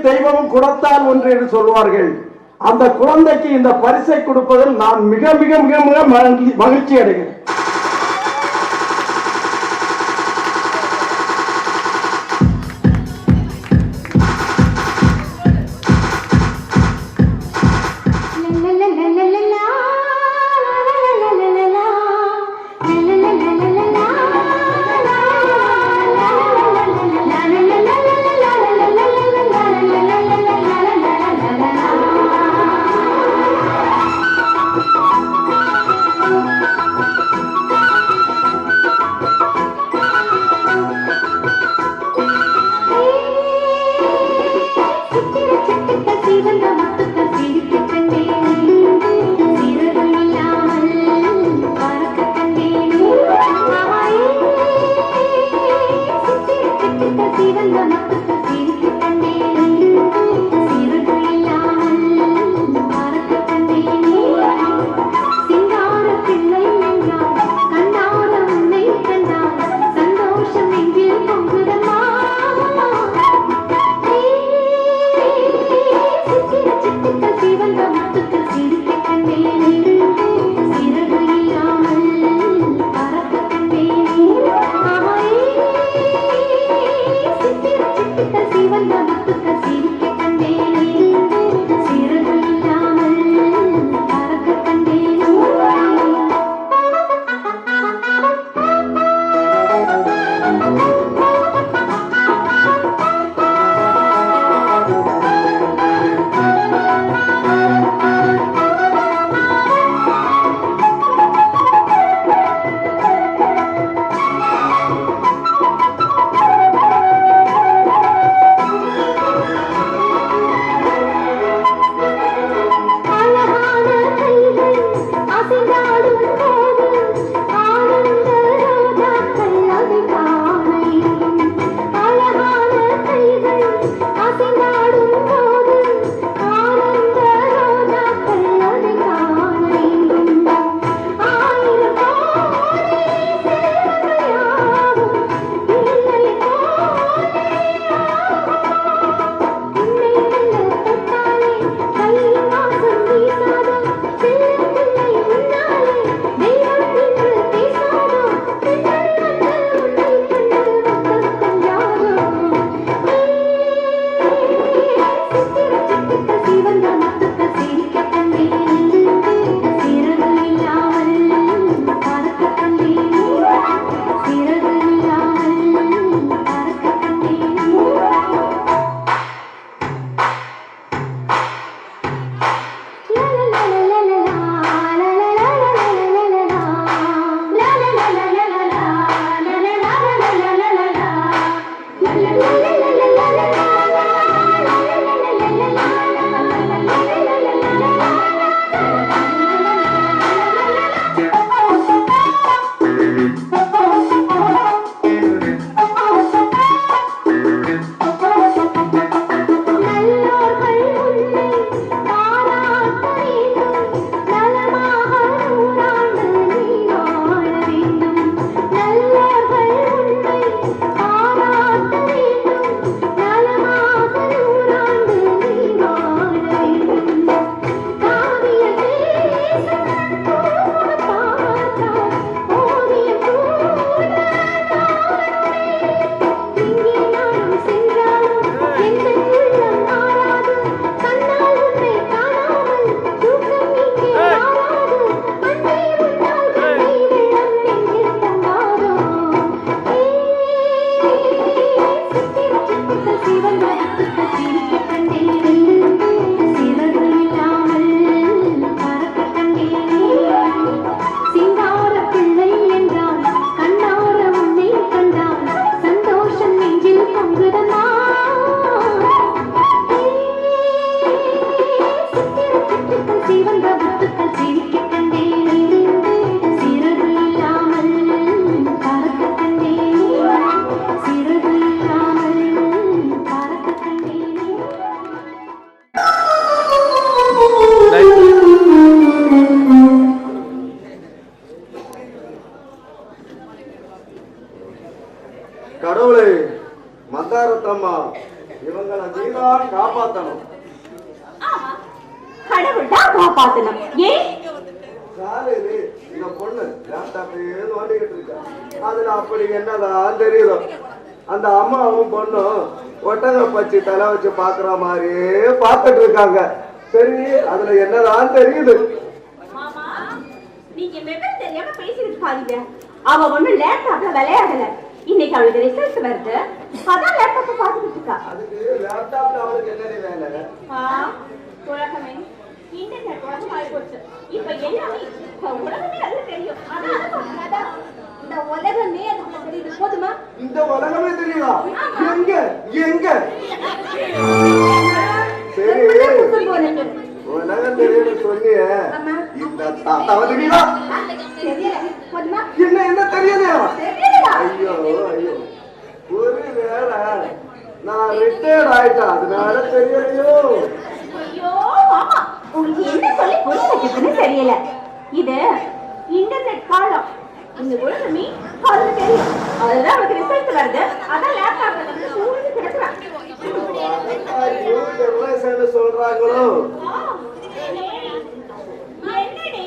தெய்வம் குடத்தால் ஒன்று என்று சொல்வார்கள். அந்த குழந்தைக்கு இந்த பரிசை கொடுப்பதில் நான் மிக மிக மிக மிக மகிழ்ச்சி அடைகிறேன். நீதான் காப்பாத்தணும். கடவுள் தான் காப்பாத்தணும். ஏன் காலையில இந்த பொண்ணு லேப்டாப்பே நோண்டிக்கிட்டு இருக்கா. அதுல அப்படி என்னதான் தெரியுதோ அந்த அம்மாவும் பொண்ணும் ஒட்டக பச்சி தலை வச்சு பாக்குற மாதிரியே பார்த்துட்டு இருக்காங்க. சரி, அதுல என்னதான் தெரியுது? நீங்க விவரம் தெரியாம பேசிட்டு பாருங்க. அவ ஒண்ணு லேப்டாப்ல விளையாடல. இன்னைக்கு அவளுக்கு ரிசல்ட் வருது, அதான் லேப்டாப்ப பாத்துக்கிட்டு இருக்கா. அதுக்கு லேப்டாப்ல அவளுக்கு என்ன வேலை? உலகமே இன்டர்நெட் உலகம் ஆகி போச்சு. இப்ப எல்லாமே உலகமே அது தெரியும். அதான் இந்த உலகமே அதுக்குள்ள தெரியுது. போதுமா? இந்த உலகமே தெரியுதா? எங்க எங்க? சரி, உலகம் தெரியும் சொன்னிய இந்த தாத்தாவை தெரியுதா? என்ன என்ன தெரியுது? ஐயோ ஐயோ, ஒரு வேளை நான் ரிட்டையர்ட் ஆயிட்டேன் அதனால தெரியலையோ? ஐயோ மாமா, உங்களுக்கு என்ன சொல்லி புரிய வைக்கிறதுன்னு தெரியல. இது இன்டர்நெட் காலம். இந்த உலகமே அது தெரியும். அதுதான் அவளுக்கு ரிசல்ட் வருது, அதான் லேப்டாப்ல வந்து சூழ்ந்து கிடக்குறான். சொல்றாங்களோ? என்னடி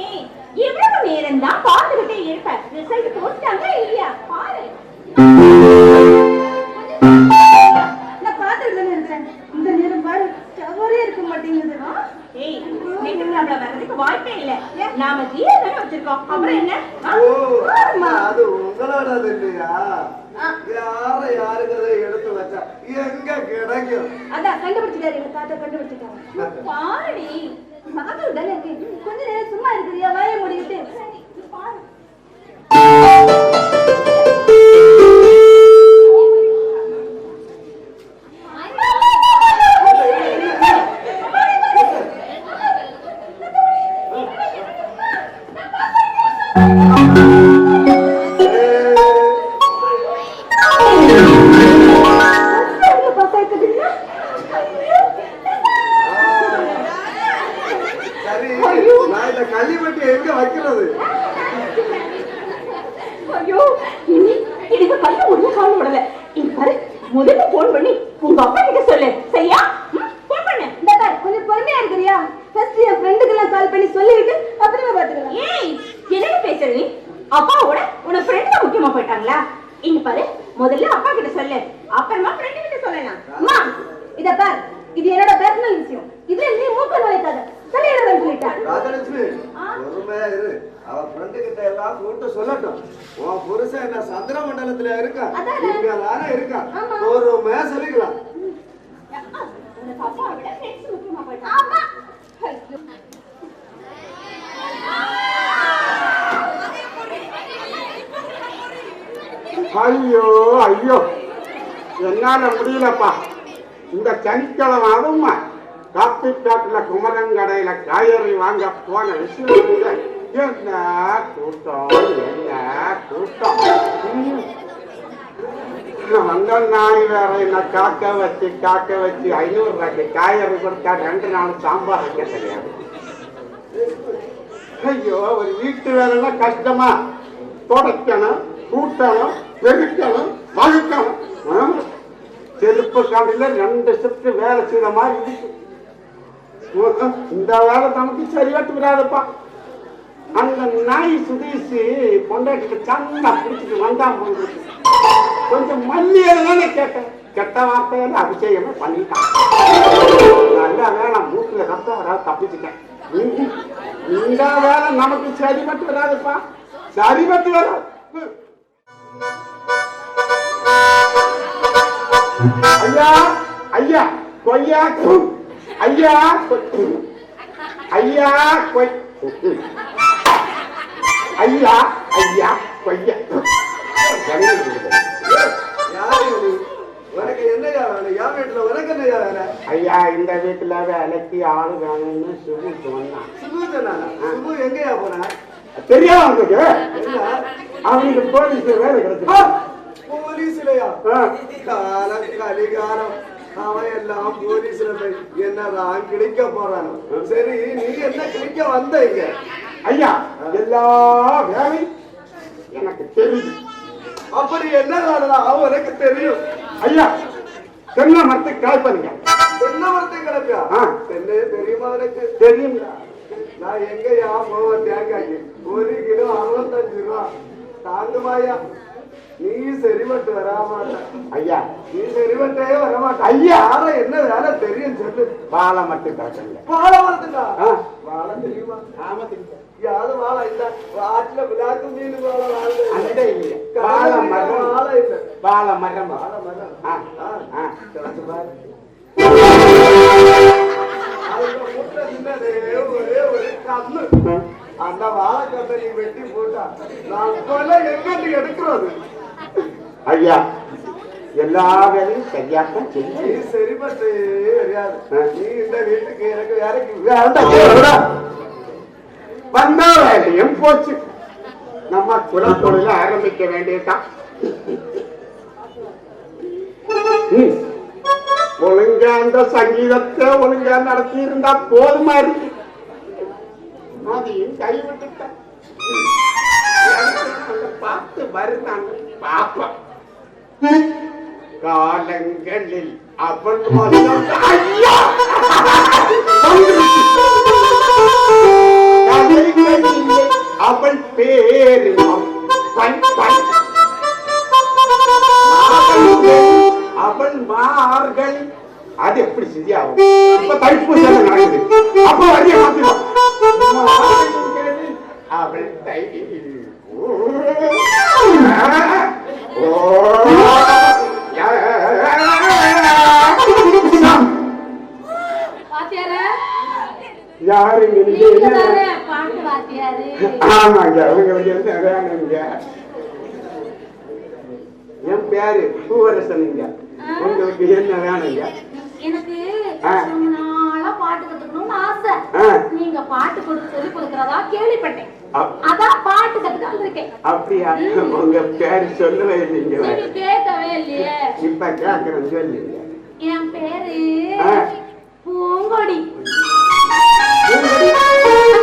இவ்வளவு நேரம் தான் பார்த்துக்கிட்டே இருப்பேன். ரிசல்ட் போட்டாங்க இல்லையா பாரு. நான் பார்த்துட்டு இருக்கேன். இந்த நேரம் பாரு டவரே இருக்க மாட்டேங்குது. ஏய், நெட் ப்ராப்ளம் வரதுக்கு வாய்ப்பே இல்ல. நாம ஜியோ தான வச்சிருக்கோம். அப்புறம் என்ன? அது உங்களோடது இல்லையா? யாருக்கதை எடுத்து வச்சா எங்க கிடைக்கும்? அதான் கண்டுபிடிச்சிட்டாரு. எங்க தாத்தா கண்டுபிடிச்சிட்டாரு. பாருடி, சாப்பிட்டு தானே இருக்கு. கொஞ்ச நேரம் சும்மா இருக்கிறியா? வாய மூடிட்டு பாரு. முதல்ல போன் பண்ணி உங்க அப்பா கிட்ட சொல்லு. சரியா? போன் பண்ணு. இந்த பாரு, கொஞ்சம் பொறுமையா இருக்கறியா? ஃபர்ஸ்ட் என் ஃப்ரெண்டுக்கெல்லாம் கால் பண்ணி சொல்லிட்டு அப்புறமா பாத்துக்கலாம். ஏய், என்ன பேசுற நீ? அப்பாவோட உன ஃப்ரெண்ட் தான் முக்கியமா போயிட்டாங்களா? இங்க பாரு, முதல்ல அப்பா கிட்ட சொல்லு, அப்புறமா ஃப்ரெண்ட் கிட்ட சொல்லலாம். அம்மா, இத பாரு, இது என்னோட பர்சனல் விஷயம். இதுல நீ மூக்க நுழைக்காத. சொல்லிடுறேன் சொல்லிட்டேன். ராஜலட்சுமி, பொறுமையா இரு. அவ ஃப்ரெண்ட் கிட்ட எல்லாம் கூட்ட சொல்லட்டும். உன் புருஷன் என்ன சந்திர மண்டலத்துல இருக்கா? இங்க தானே இருக்கா? பொறுமையா சொல்லிக்கலாம். உனக்கு அப்பாவோட ஃப்ரெண்ட்ஸ் முக்கியமா போயிட்டாங்க. ஐயோ ஐயோ, என்னால முடியலப்பா. இந்த சனிக்கிழமை அதுமா காப்பி காட்டுல குமரன் கடையில காய்கறி வாங்க போன விஷயம் என்ன கூட்டம், என்ன கூட்டம். வந்த நாய் வேற என்ன காக்க வச்சு 500 ரூபாய்க்கு காய்கறி கொடுத்தா 2 நாள் சாம்பார் வைக்க தெரியாது. ஐயோ, ஒரு வீட்டு வேலைன்னா கஷ்டமா? தொடக்கணும், கூட்டணும், பெருக்கணும், வகுக்கணும். செருப்பு காலையில 2 ஷிப்ட் வேலை செய்யற மாதிரி இருக்கு. இந்த வேலை நமக்கு சரியாட்டு விடாதுப்பா. அந்த நாய் சுதீஷ் பொண்டாட்டிக்கு சண்டை பிடிச்சிட்டு வந்தான் போது கொஞ்சம் மல்லியதானே கேட்டேன். கெட்ட வார்த்தையில அபிஷேகமே பண்ணிட்டான். நல்ல வேலை மூக்குல ரத்தம் வராது, தப்பிச்சுட்டேன். இந்த வேலை நமக்கு சரிபட்டு வராதுப்பா, சரிபட்டு வராது. ஐயா ஐயா கொய்யா, ஐயா ஐயா கொய், ஐயா ஐயா கொய்யா. உனக்கு என்னையா வேலை? என் வீட்டுல உனக்கு என்னையா வேலை? ஐயா, இந்த வீட்டுல வேலைக்கு ஆளு வேணும்னு சுபு சொன்னான். சுபு எங்கயா போன? தெரியாம அவனுக்கு. அவனுக்கு போலீஸ் வேலை கிடைச்சு. போலீஸ்லயா? காலம் கலிகாலம். அவன் எல்லாம் போலீஸ்ல போய் என்னதான் கிழிக்க போறானோ. சரி, நீ என்ன கிழிக்க வந்த இங்க? ஐயா, எல்லா வேலையும் எனக்கு தெரியுது. அப்படி என்ன வேலைதான் உனக்கு தெரியும்? ஐயா, தென்னை மரத்துக்கு காய் பண்ணுங்க. இருக்கா ஆ. என்ன தெரியுமா எனக்கு தெரியுங்களா? நான் எங்கயா போவேன் தேங்காய்க்கு 1 கிலோ 65 ரூபா தாங்குமாயா நீ சரிபட்டு வராமாட்ட ஐயா, நீ சரிபட்டே வரமாட்ட ஐயா. யார என்ன வேலை தெரியும் சொல்லு வாழை மட்டும் கிடக்குங்க. வாழை வருதுங்களா ஆ. வாழை தெரியுமா ஆமா தெரியும். யாரு வாழை இல்ல வாட்டில விழாக்கு மீன் வாழை வாழ்ந்து அந்த இல்லையா? வாழை மரம். வாழை இல்ல வாழை மரம். வாழை மரம் ஆ. ஆ. ஆ. கிடக்கு பாரு. அதுல முட்டை சின்னது ஒரே ஒரு கண்ணு அந்த வாழைக்கட்டை நீ வெட்டி போட்டா நான் கொலை எங்கிட்டு எடுக்கிறது ஐயா, எல்லா வேலையும் சரியாத்தான் நீ செஞ்சு. சரிபட்டு தெரியாது நீ இந்த வீட்டுக்கு எனக்கு வேலைக்கு வந்த வேலையும் போச்சு. நம்ம குலத்தொழில ஆரம்பிக்க வேண்டியதுதான். ஒழுங்கா அந்த சங்கீதத்தை ஒழுங்கா நடத்தி இருந்தா போதுமா இருக்கு. அதையும் கைவிட்டுட்டேன். பார்த்து வருதான் பாப்பா. காலங்களில் அவன் ஐயா அவள் பேரு அவள் மார்கள். அது எப்படி சரியாகும்? இப்ப தைப்பூச நடக்குது. அப்ப வரைய மாத்திடும். அவள் தை யாரு ஆமாங்க, அவங்களுக்கு வேணுங்க. என் பேரு பூவரசனுங்க. உங்களுக்கு என்ன வேணுங்க? எனக்கு ஆ. ரொம்ப நாளா பாட்டு கத்துக்கணும்னு ஆசை. ஆ. நீங்க பாட்டு சொல்லி கொடுக்கறதா கேள்விப்பட்டேன். அப்- அதான் பாட்டு கத்துக்க வந்திருக்கேன். அப்படியா? உங்க பேரு சொல்லவே இல்லைங்க. நீங்க கேட்கவே இல்லையே. இப்ப கேக்குறேன், சொல்லுங்க. என் பேரு ஆ. பூங்கொடி.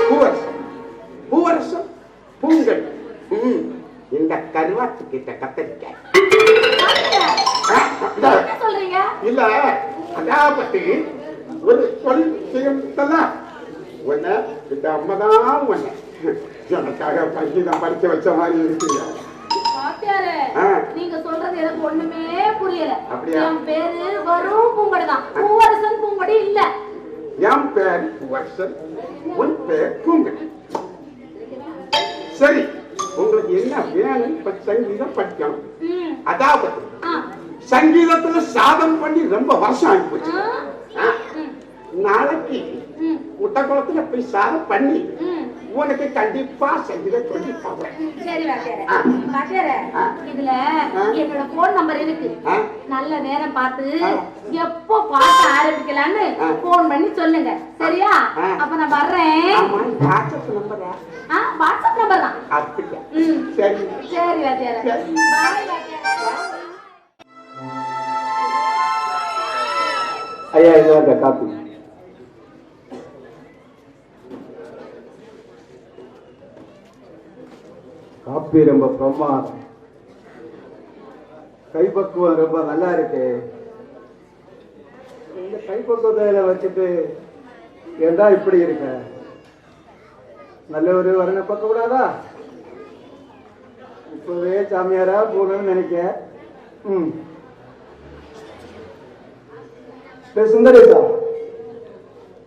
பூவரசன், பூவரசன், பூங்கல். இந்த கருவாட்டு கிட்ட கத்தரிக்காய். என்ன சொல்றீங்க? இல்ல, அதாவது ஒரு சொல் செய்யலாம். ஒண்ணு இந்த அம்மதான் ஒண்ணு எனக்காக பள்ளிதான் படிக்க வச்ச மாதிரி இருக்குங்க. பாத்தியாரு, ஆ. நீங்க சொல்றது எனக்கு ஒண்ணுமே புரியல. அப்படியா? என் பேரு வெறும் பூங்கொடி தான், பூவரசன் பூங்கொடி இல்ல. என் பேர் பூவரசன், உன் பேர் பூங்கல். சரி, உங்களுக்கு என்ன வேணும்? இப்ப சங்கீதம் படிக்கணும். ம். அதாவது ஆ. சங்கீதத்துல சாதம் பண்ணி ரொம்ப வருஷம் ஆகி போச்சு. ஆ. ம். நாளைக்கு ம். முட்டைக்குளத்துல போய் சாதம் பண்ணி ம். உனக்கு கண்டிப்பா சங்கீதம் சொல்லி போவேன். சரி வாத்தியாரே. ஆ. வாத்தியாரே, ஆ. இதுல ஆ. என்னோட போன் நம்பர் இருக்கு. ஆ. நல்ல நேரம் பார்த்து ஆ. எப்போ பாட்டு ஆரம்பிக்கலான்னு ஆ. போன் பண்ணி சொல்லுங்க. சரியா? ஆ. அப்ப நான் வர்றேன். ஆமா, வாட்ஸ்அப் நம்பரா? வாட்ஸ்அப் நம்பர் தான். அப்படியா? ம். சரி. சரி வாத்தியாரே. சரி. பாய் வாத்தியாரே. ஐயா, இது காப்பி. காப்பி ரொம்ப பிரமாதம், கைப்பக்குவம் ரொம்ப நல்லா இருக்கு. இந்த கைப்பக்குவத்தை வச்சுட்டு ஏண்டா இப்படி இருக்க? நல்ல ஒரு வரனை பார்க்க கூடாதா? இப்பவே சாமியாரா போகணும்னு நினைக்க. சுந்தரேசா,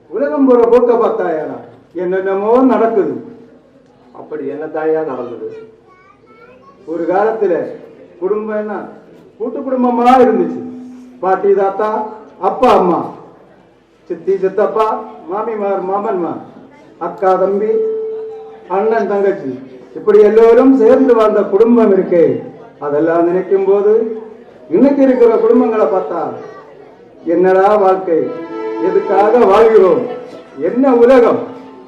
உலகம் போற போக்க பார்த்தாயா? என்னென்னமோ நடக்குது. அப்படி என்ன தாயா நடந்தது? ஒரு காலத்துல குடும்பம் என்ன கூட்டு குடும்பமா இருந்துச்சு. பாட்டி தாத்தா, அப்பா அம்மா, சித்தி சித்தப்பா, மாமிமார் மாமன்மார், அக்கா தம்பி, அண்ணன் தங்கச்சி, இப்படி எல்லோரும் சேர்ந்து வாழ்ந்த குடும்பம் இருக்கே. அதெல்லாம் நினைக்கும் போது இன்னைக்கு இருக்கிற குடும்பங்களை பார்த்தா என்னடா வாழ்க்கை, எதுக்காக வாழ்கிறோம், என்ன உலகம்,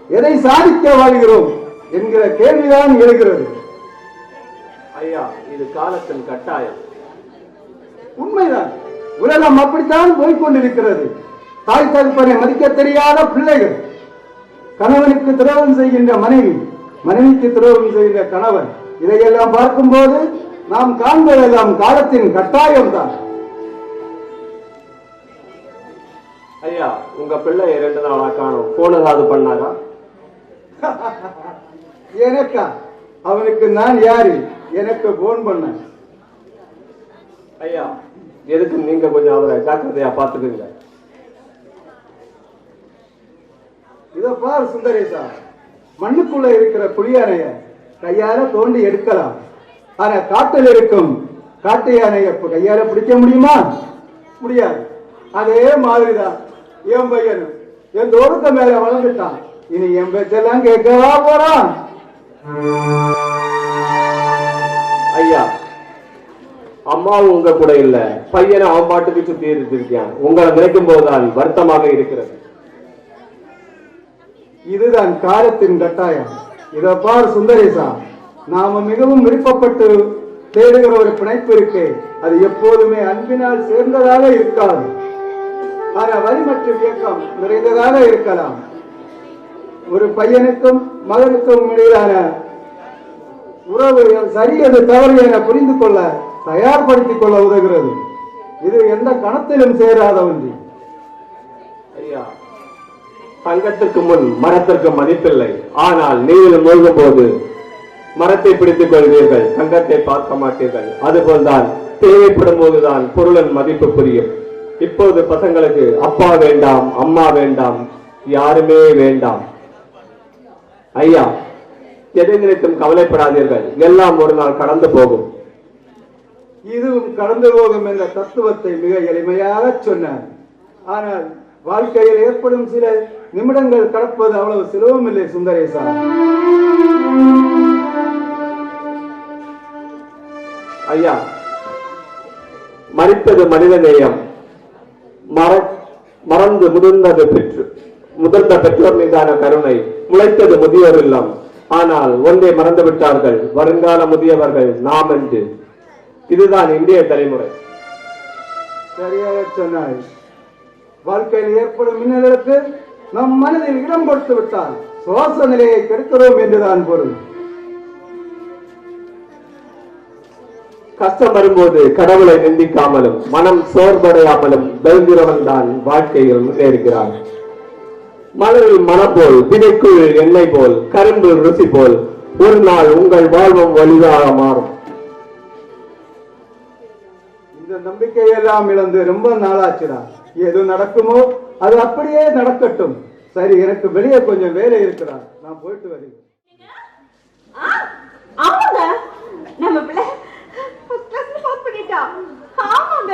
எதை சாதிக்க வாழ்கிறோம் என்கிற கேள்விதான் எழுகிறது. ஐயா, இது காலத்தின் கட்டாயம். உண்மைதான், உலகம் அப்படித்தான் போய்கொண்டிருக்கிறது. தாய் தகப்பனை மதிக்க தெரியாத பிள்ளைகள், கணவனுக்கு துரோகம் செய்கின்ற மனைவி, மனைவிக்கு துரோகம் செய்கின்ற கணவன், இதையெல்லாம் பார்க்கும்போது நாம் காண்பதெல்லாம் காலத்தின் கட்டாயம் தான். ஐயா, உங்க பிள்ளை 2 நாளா காணும். போன் ஏதாவது பண்ணாரா? எனக்கா? அவனுக்கு நான் யாரு? எனக்கு போன் பண்ண? ஐயா, எதுக்கு நீங்க கொஞ்சம் அவரை ஜாக்கிரதையா பாத்துக்குங்க. இத பார் சுந்தரேசா, மண்ணுக்குள்ள இருக்கிற புலியானைய கையால தோண்டி எடுக்கலாம். ஆனா காட்டில் இருக்கும் காட்டு யானைய கையால பிடிக்க முடியுமா? முடியாது. அதே மாதிரிதான் என் பையன் என் தோட்டத்தை மேல வளர்ந்துட்டான். இனி என் பேச்செல்லாம் கேட்கவா போறான்? ஐயா, அம்மாவும் உங்க கூட இல்ல, பையனை அவன் பாட்டுக்கு சுத்தி இருந்திருக்கான். உங்களை நினைக்கும் போதுதான் வருத்தமாக இருக்கிறது. இதுதான் காலத்தின் கட்டாயம். இத பார் சுந்தரேசா, நாம மிகவும் விருப்பப்பட்டு தேடுகிற ஒரு பிணைப்பு இருக்கு, அது எப்போதுமே அன்பினால் சேர்ந்ததாக இருக்காது. ஆனா வரி மற்றும் இயக்கம் நிறைந்ததாக இருக்கலாம். ஒரு பையனுக்கும் மகனுக்கும் இடையிலான உறவு சரி அது தவறு என புரிந்து கொள்ள தயார்படுத்திக் கொள்ள உதவுகிறது. இது எந்த கணத்திலும் சேராத ஒன்று. ஐயா, தங்கத்திற்கு முன் மரத்திற்கு மதிப்பில்லை. ஆனால் நீரில் மூழ்கும் போது மரத்தை பிடித்துக் கொள்வீர்கள், தங்கத்தை பார்க்க மாட்டீர்கள். அதுபோல்தான் தேவைப்படும் போதுதான் பொருளின் மதிப்பு புரியும். இப்போது பசங்களுக்கு அப்பா வேண்டாம், அம்மா வேண்டாம், யாருமே வேண்டாம். ஐயா, எதை நினைத்தும் கவலைப்படாதீர்கள், எல்லாம் ஒரு நாள் கடந்து போகும். இதுவும் கடந்து போகும் என்ற தத்துவத்தை மிக எளிமையாக சொன்னார். ஆனால் வாழ்க்கையில் ஏற்படும் சில நிமிடங்கள் கடப்பது அவ்வளவு சுலபம் இல்லை சுந்தரேசா. ஐயா, மறித்தது மனித நேயம், மறந்து முதிர்ந்த பெற்றோர் மீதான கருணை, முளைத்தது முதியோர் இல்லம். ஆனால் ஒன்றை மறந்து விட்டார்கள், வருங்கால முதியவர்கள் நாம் என்று. இதுதான் இந்திய தலைமுறை. சரியாக சொன்னாய். வாழ்க்கையில் ஏற்படும் மின்னலுக்கு நம் மனதில் இடம் கொடுத்து விட்டால் சுவாச நிலையை கெடுக்கிறோம் என்றுதான் பொருள். கஷ்டம் வரும்போது கடவுளை நிந்திக்காமலும் மனம் சோர்வடையாமலும் பெருங்கிறவன் தான் வாழ்க்கையில் முன்னேறுகிறான். மலரில் மனம் போல், விதைக்குள் எண்ணெய் போல், கரும்பு ருசி போல் ஒரு நாள் உங்கள் வாழ்வும் வலிதாக மாறும். இந்த நம்பிக்கையெல்லாம் இழந்து ரொம்ப நாளாச்சுடா. எது நடக்குமோ அது அப்படியே நடக்கட்டும். சரி, எனக்கு வெளியே கொஞ்சம் வேலை இருக்கிறா, நான் போயிட்டு வருகிறேன். ஆமாங்க, நம்ம பிள்ளை ஃபர்ஸ்ட் கிளாஸ்ல பாஸ் பண்ணிட்டா. ஆமாங்க,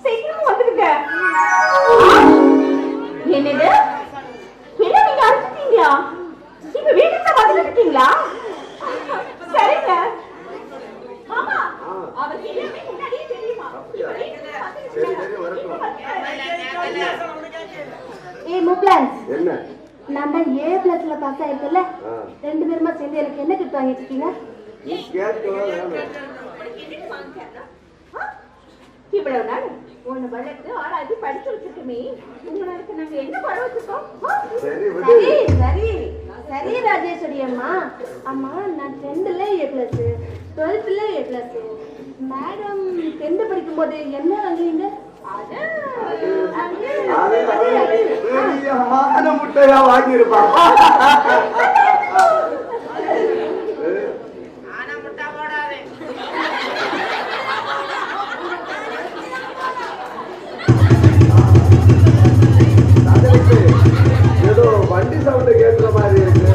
சீக்கிரமா வந்துருங்க. என்னது? என்ன நீங்க அழைச்சிட்டீங்களா? இப்ப வீட்டுக்கு தான் வந்துருக்கீங்களா? சரிங்க. மாமா, அவர் எல்லாமே முன்னாடியே தெரியுமா? ஏய் முப்ளான்ஸ், என்ன நம்ம A பிளஸ்ல பாஸ் ஆயிருக்கல, 2 பேருமா சேர்ந்து எனக்கு என்ன கிஃப்ட் வாங்கி வச்சிருக்கீங்க? நீ கேட்கவா வேணும்? இவ்வளவு நாள் ஒண்ணு வளர்த்து ஆராய்ச்சி படிச்சு வச்சிருக்கோமே, உங்களுக்கு நாங்க என்ன பழ வச்சிருக்கோம்? சரி விடு. சரி சரி சரி ராஜேஸ்வரி அம்மா. அம்மா, நான் 10th A plus, 12th A plus. Madam 10th படிக்கும் போது என்ன வாங்குவீங்க? பெரிய முட்டையா வாங்கியிருப்பான். ஏதோ வண்டி சவுண்ட் கேட்கிற மாதிரி இருக்கு.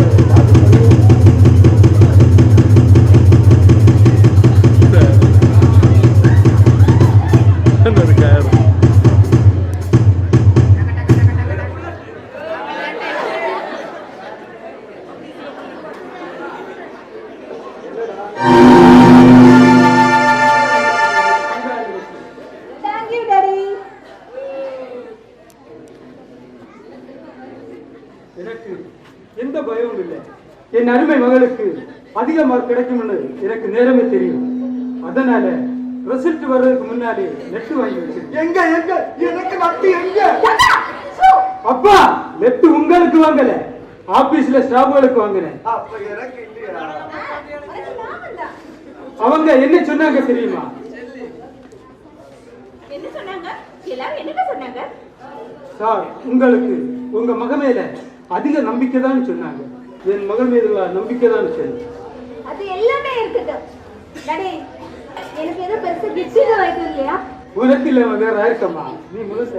Thank you, Daddy. எனக்கு எந்த பயமும் இல்லை. என் அருமை மகளுக்கு அதிக மார்க் கிடைக்கும்னு எனக்கு நேரமே தெரியும். அதனால ரிசல்ட் வர்றதுக்கு முன்னாடி நெட் வாங்கி வச்சிருக்கேன். எங்க எங்க எனக்கு நட்டு எங்க? அப்பா, நெட் உங்களுக்கு வாங்கல, ஆபீஸ்ல ஸ்டாஃப்களுக்கு வாங்கினேன். அப்ப எனக்கு இல்லையா? அவங்க என்ன சொன்னாங்க தெரியுமா? என்ன சொன்னாங்க? எல்லாரும் என்னங்க சொன்னாங்க? சார், உங்களுக்கு உங்க மக மேல அதிக நம்பிக்கை தான் சொன்னாங்க. என் மகள் மீது நம்பிக்கை தான் சொன்னேன். அது எல்லாமே இருக்கட்டும். டாடி, எனக்கு ஏதோ பெருசா கிஃப்ட் வாங்கிட்டு இல்லையா? உனக்கு இல்ல வேற இருக்கம்மா, நீ முழுச.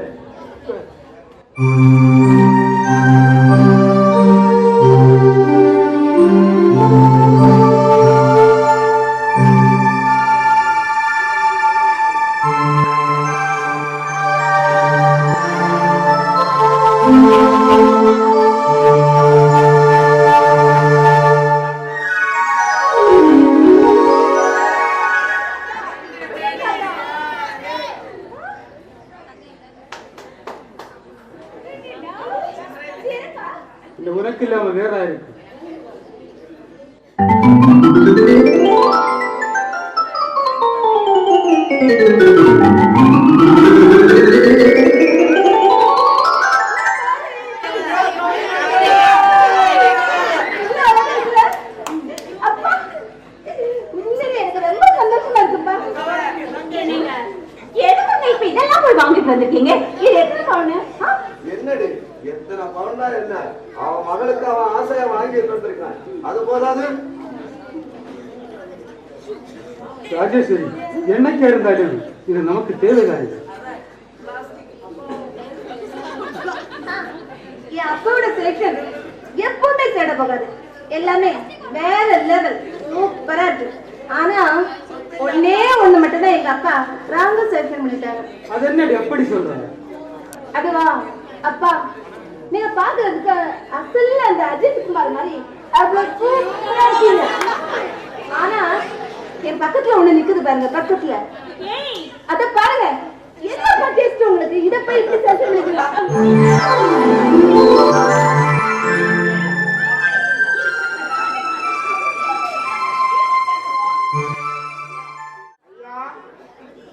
இந்த உனக்கு இல்லாம வேற இருக்கு. அப்பா, உண்மையிலே எனக்கு ரொம்ப சந்தோஷமா இருக்குப்பா. எதுக்குங்க இப்ப இதெல்லாம் போய் வாங்கிட்டு வந்திருக்கீங்க? இது எத்தனை பவுனு? என்னடி எத்தனை பவுண்டா என்ன? அவன் மகளுக்கு அவன் ஆசையா வாங்கிட்டு வந்திருக்கான். அது போதாது? ராஜேஸ்வரி, என்னைக்கு இருந்தாலும் இது நமக்கு தேவைதான். என் அப்பாவோட செலக்ஷன் எப்பவுமே சேட போகாது. எல்லாமே வேற லெவல், சூப்பரா இருக்கு. ஆனா ஒன்னே ஒண்ணு மட்டும் தான் எங்க அப்பா ராங்க செலக்ஷன் பண்ணிட்டாரு. அது என்னடி அப்படி சொல்றாங்க? அதுவா அப்பா, நீங்க பாக்குறதுக்கு அசல்ல அந்த அஜித் குமார் மாதிரி அவ்வளவு சூப்பரா இருக்கீங்க. ஆனா என் பக்கத்துல ஒண்ணு நிக்குது பாருங்க, பக்கத்துல அத பாருங்க. என்ன டேஸ்ட் உங்களுக்கு? இத போய் இப்படி செலக்ஷன் பண்ணிக்கலாம்?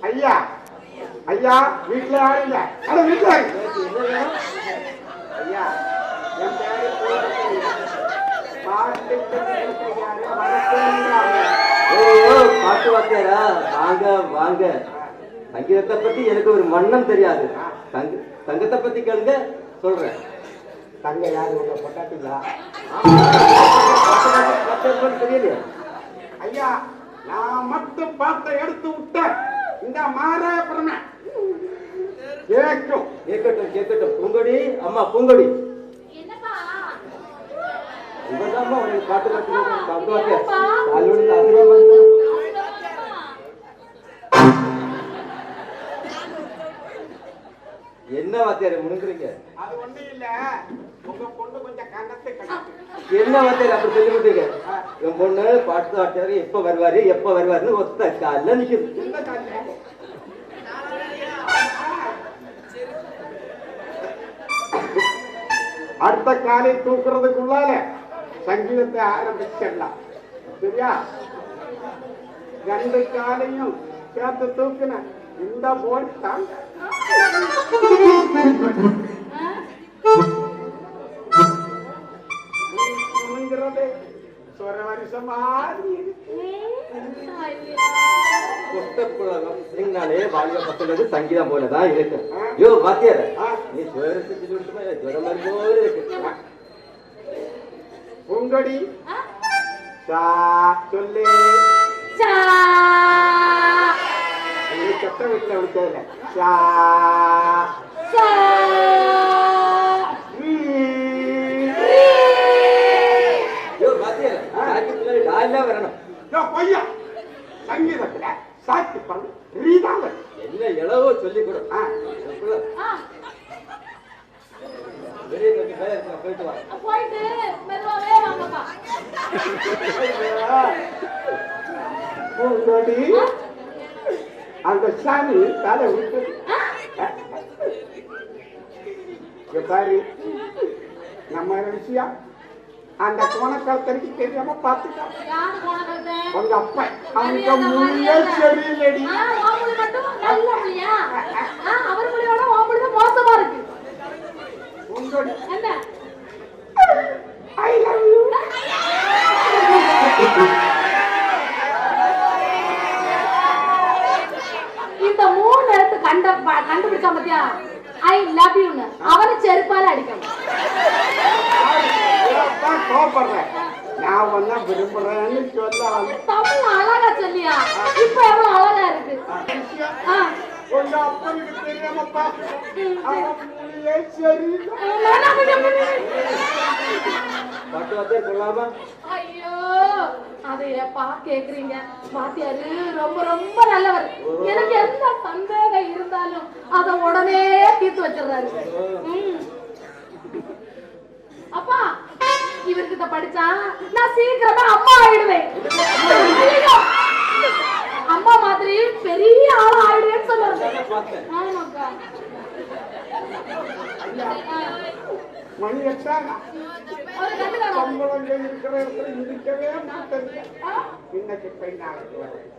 ஐயா ஐயா, வீட்டுல யாருங்க? அட வீட்டுல ஐயா, என் பேரு பாட்டு வாத்தியாரா? வாங்க வாங்க. சங்கீதத்தை பத்தி எனக்கு ஒரு மண்ணம் தெரியாது. தங்கத்தை பத்தி கேளுங்க, சொல்றேன். தங்க யாரு? உங்க பொட்டாட்டிங்களா? தெரியலையா? ஐயா, நான் மட்டும் பாட்டை எடுத்து விட்டேன். இந்த மாறாப்புறமே கேட்கும். கேட்கட்டும் கேட்கட்டும். பூங்கொடி, அம்மா பூங்கொடி, இவதாம்மா உனக்கு பாட்டு கட்டுவாங்க. என்ன வாத்தியார முணுங்குறீங்க? அது ஒண்ணு இல்ல, உங்க பொண்ணு கொஞ்சம் கண்ணத்தை கட்டி. என்ன வாத்தியார் அப்படி சொல்லி விட்டீங்க? என் பொண்ணு பாட்டு வாத்தியாரு எப்ப வருவாரு எப்ப வருவாருன்னு ஒத்த கால நிக்குது. எந்த கால? அடுத்த காலை தூக்குறதுக்குள்ளால சங்கீதத்தை ஆரம்பிச்சிடலாம். சரியா? ரெண்டு காலையும் சேர்த்து தூக்குன இந்த போல் தான். சொர வருஷமா வாழ்க்கை பத்தது சங்கீதம் போலதான் இருக்கு. யோ வாத்தியார, நீ ஜுரம் போல இருக்கு. உங்கடி சொல்லு. கட்ட வீட்டுல விட்டதில்ல. வரணும். சங்கீதத்துல சாட்சி பண்ணு ரீதாங்க. என்ன எளவோ சொல்லி கொடு. போயிட்டு வா. போயிட்டு மெதுவாவே வாங்கப்பா. அந்த சாமி தலை விட்டு பாரு. நம்ம விஷயம் அந்த கோணக்காலத்தருக்கு தெரியாம பாத்துட்டான். உங்க அப்பா அந்த முழியே சரியில்லடி. அவர் மொழியோட ஓம்புறது மோசமா இருக்கு. உங்களோட என்ன? I love you. இந்த மூணு எழுத்து கண்டுபிடிச்சா பத்தியா? ஐ லவ் யூன்னு அவர் விரும்புறேன்னு சொல்லாம தமிழ் அழகா சொல்லியா இப்ப எவ்வளவு அழகா இருக்கு உங்க அப்பனுக்கு தெரியாமப்பா அவன் மொழியே சரியில்லை. பாட்டு வாத்தியார் கொள்ளாமா? ஐயோ அதை ஏப்பா கேக்குறீங்க வாத்தியாரு ரொம்ப ரொம்ப நல்லவர் எனக்கு எந்த சந்தேகம் இருந்தாலும் அத உடனே தீர்த்து வச்சிடுறாரு அப்பா இவர்கிட்ட படிச்சா நான் சீக்கிரமா அம்மா ஆயிடுவேன் அம்மா மாதிரி பெரிய ஆளா ஆயிடுவேன்னு சொல்லுவாங்க ஆமாக்கா மணி எட்டாங்க ஒரு கண்டுக்காரன் சம்பளம் இருக்கிற இடத்துல இருக்கவே மாட்டேங்க. இன்னைக்கு போய் நாளைக்கு வரேன்.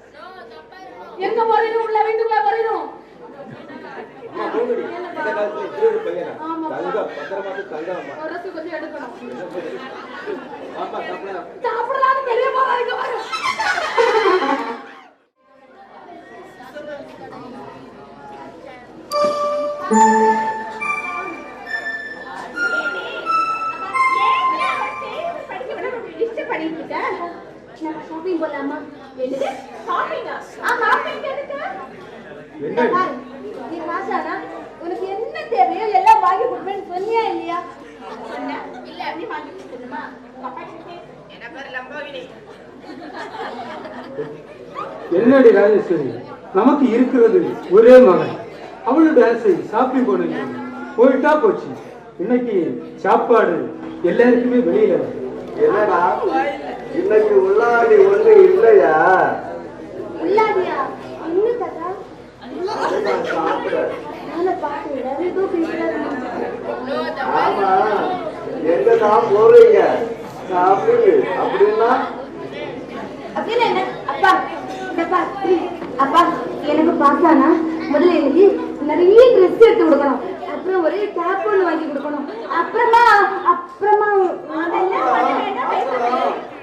எங்க போறீங்க உள்ள வீட்டுக்குள்ள போறீங்க அம்மா போகுடி. இந்த காலத்துல இப்படி ஒரு பையனா? தங்கம், பத்திரமா தங்கம். ஒரு ரசி கொஞ்சம் எடுக்கணும் ஆமா, சாப்பிடலாம். சாப்பிடலாம்னு வெளியே போறாங்க வரும் ஷாப்பிங் போலாமா என்னது ஷாப்பிங்கா ஷாப்பிங் எதுக்கு என்ன நீ ராசானா உனக்கு என்ன தேவையோ எல்லாம் வாங்கி கொடுப்பேன்னு சொன்னியா இல்லையா இல்ல நீ வாங்கி கொடுக்கணுமா என்னடி ராஜேஸ்வரி, நமக்கு இருக்கிறது ஒரே மகன், அவளுடைய ஆசை ஷாப்பிங் போனீங்க போயிட்டா போச்சு. இன்னைக்கு சாப்பாடு எல்லாருக்குமே வெளியில வருது. என்னடா இன்னைக்கு உள்ளாடி ஒண்ணு இல்லையா? உள்ளாதியா இன்னும் கதா அதுதான் சாப்பிட. நானே பாத்துறேன் ஏதோ பேசுறாங்க ஆமா, எங்கதான் போறீங்க? சாப்பிடு அப்படின்னா அப்படின்னு என்ன அப்பா அப்பா அப்பா எனக்கு பாத்தானா முதல்ல எனக்கு நிறைய ட்ரெஸ் எடுத்து கொடுக்கணும், அப்புறம் ஒரே டேப் ஒன்று வாங்கி கொடுக்கணும், அப்புறமா அப்புறமா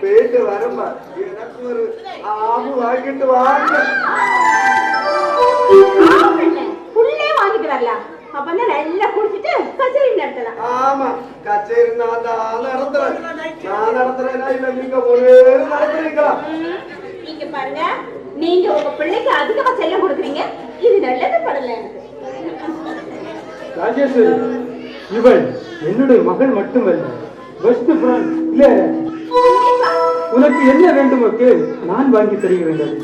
போயிட்டு வரமா எனக்கு ஒரு ஆம்பு வாங்கிட்டு வாங்க. புள்ளே வாங்கிட்டு வரலாம், அப்பதான் நல்லா குடிச்சிட்டு கச்சேரி நடத்தலாம். ஆமா, கச்சேரி நான் தான் நடத்துறேன். நான் நடத்துறேன்னா இல்ல நீங்க ஒரே நடத்துறீங்களா? நீங்க பாருங்க, நீங்க உங்க பிள்ளைக்கு அதிகமா செல்லம் கொடுக்குறீங்க, இது நல்லது படல எனக்கு. ராஜேஸ்வரி, இவள் என்னுடைய மகள் மட்டுமல்ல, பெஸ்ட் ஃப்ரெண்ட். இல்ல, உனக்கு என்ன வேண்டுமோ கேள், நான் வாங்கி தருகிறேன்.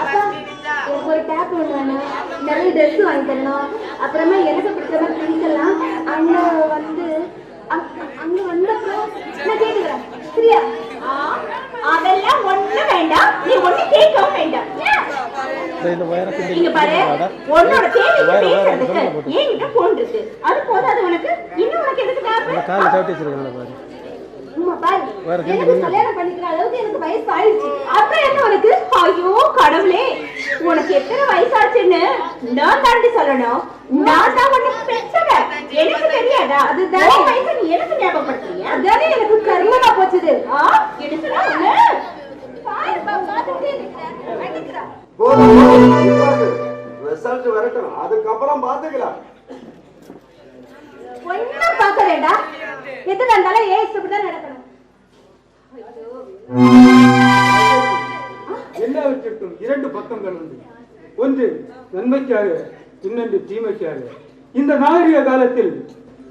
அப்பா, எனக்கு ஒரு டேப் ஒன்று வேணும், நிறைய ட்ரெஸ் வாங்கி தரணும், அப்புறமா எனக்கு பிடிச்ச மாதிரி திணிக்கலாம். அங்க வந்தப்புறம் நான் கேட்டுக்கிறேன் சரியா? அதெல்லாம் ஒண்ணு வேண்டாம், நீ ஒண்ணு கேட்கவும் வேண்டாம். இங்க பாரு, உன்னோட தேவைக்கு பேசுறதுக்கு என்கிட்ட போன் இருக்கு, அது போதும். அது உனக்கு இன்னும் உனக்கு எதுக்கு தேவை? அம்மா பாரு, எனக்கு கல்யாணம் பண்ணிக்கிற அளவுக்கு எனக்கு வயசு ஆயிடுச்சு, அப்புறம் என்ன உனக்கு? ஐயோ கடவுளே, உனக்கு எத்தனை வயசாச்சுன்னு நான் தாண்டி சொல்லணும். நான் தான் உனக்கு பெற்றவ, எனக்கு தெரியாதா? அதுதான் வயசு நீ எனக்கு ஞாபகப்படுத்துறியா? அதானே எனக்கு கர்மமா போச்சுது. எனக்கு ரிசல்ட் வரட்டும், அதுக்கப்புறம் பாத்துக்கலாம். ஒன்னும் பார்க்க வேண்டாம், எத்தனை இருந்தாலும் ஏன் இப்படிதான் நடக்கணும். எல்லாவற்றிற்கும் இரண்டு பக்கங்கள் உண்டு. ஒன்று நன்மைக்காக, இன்னொன்று தீமைக்காக. இந்த நாகரிக காலத்தில்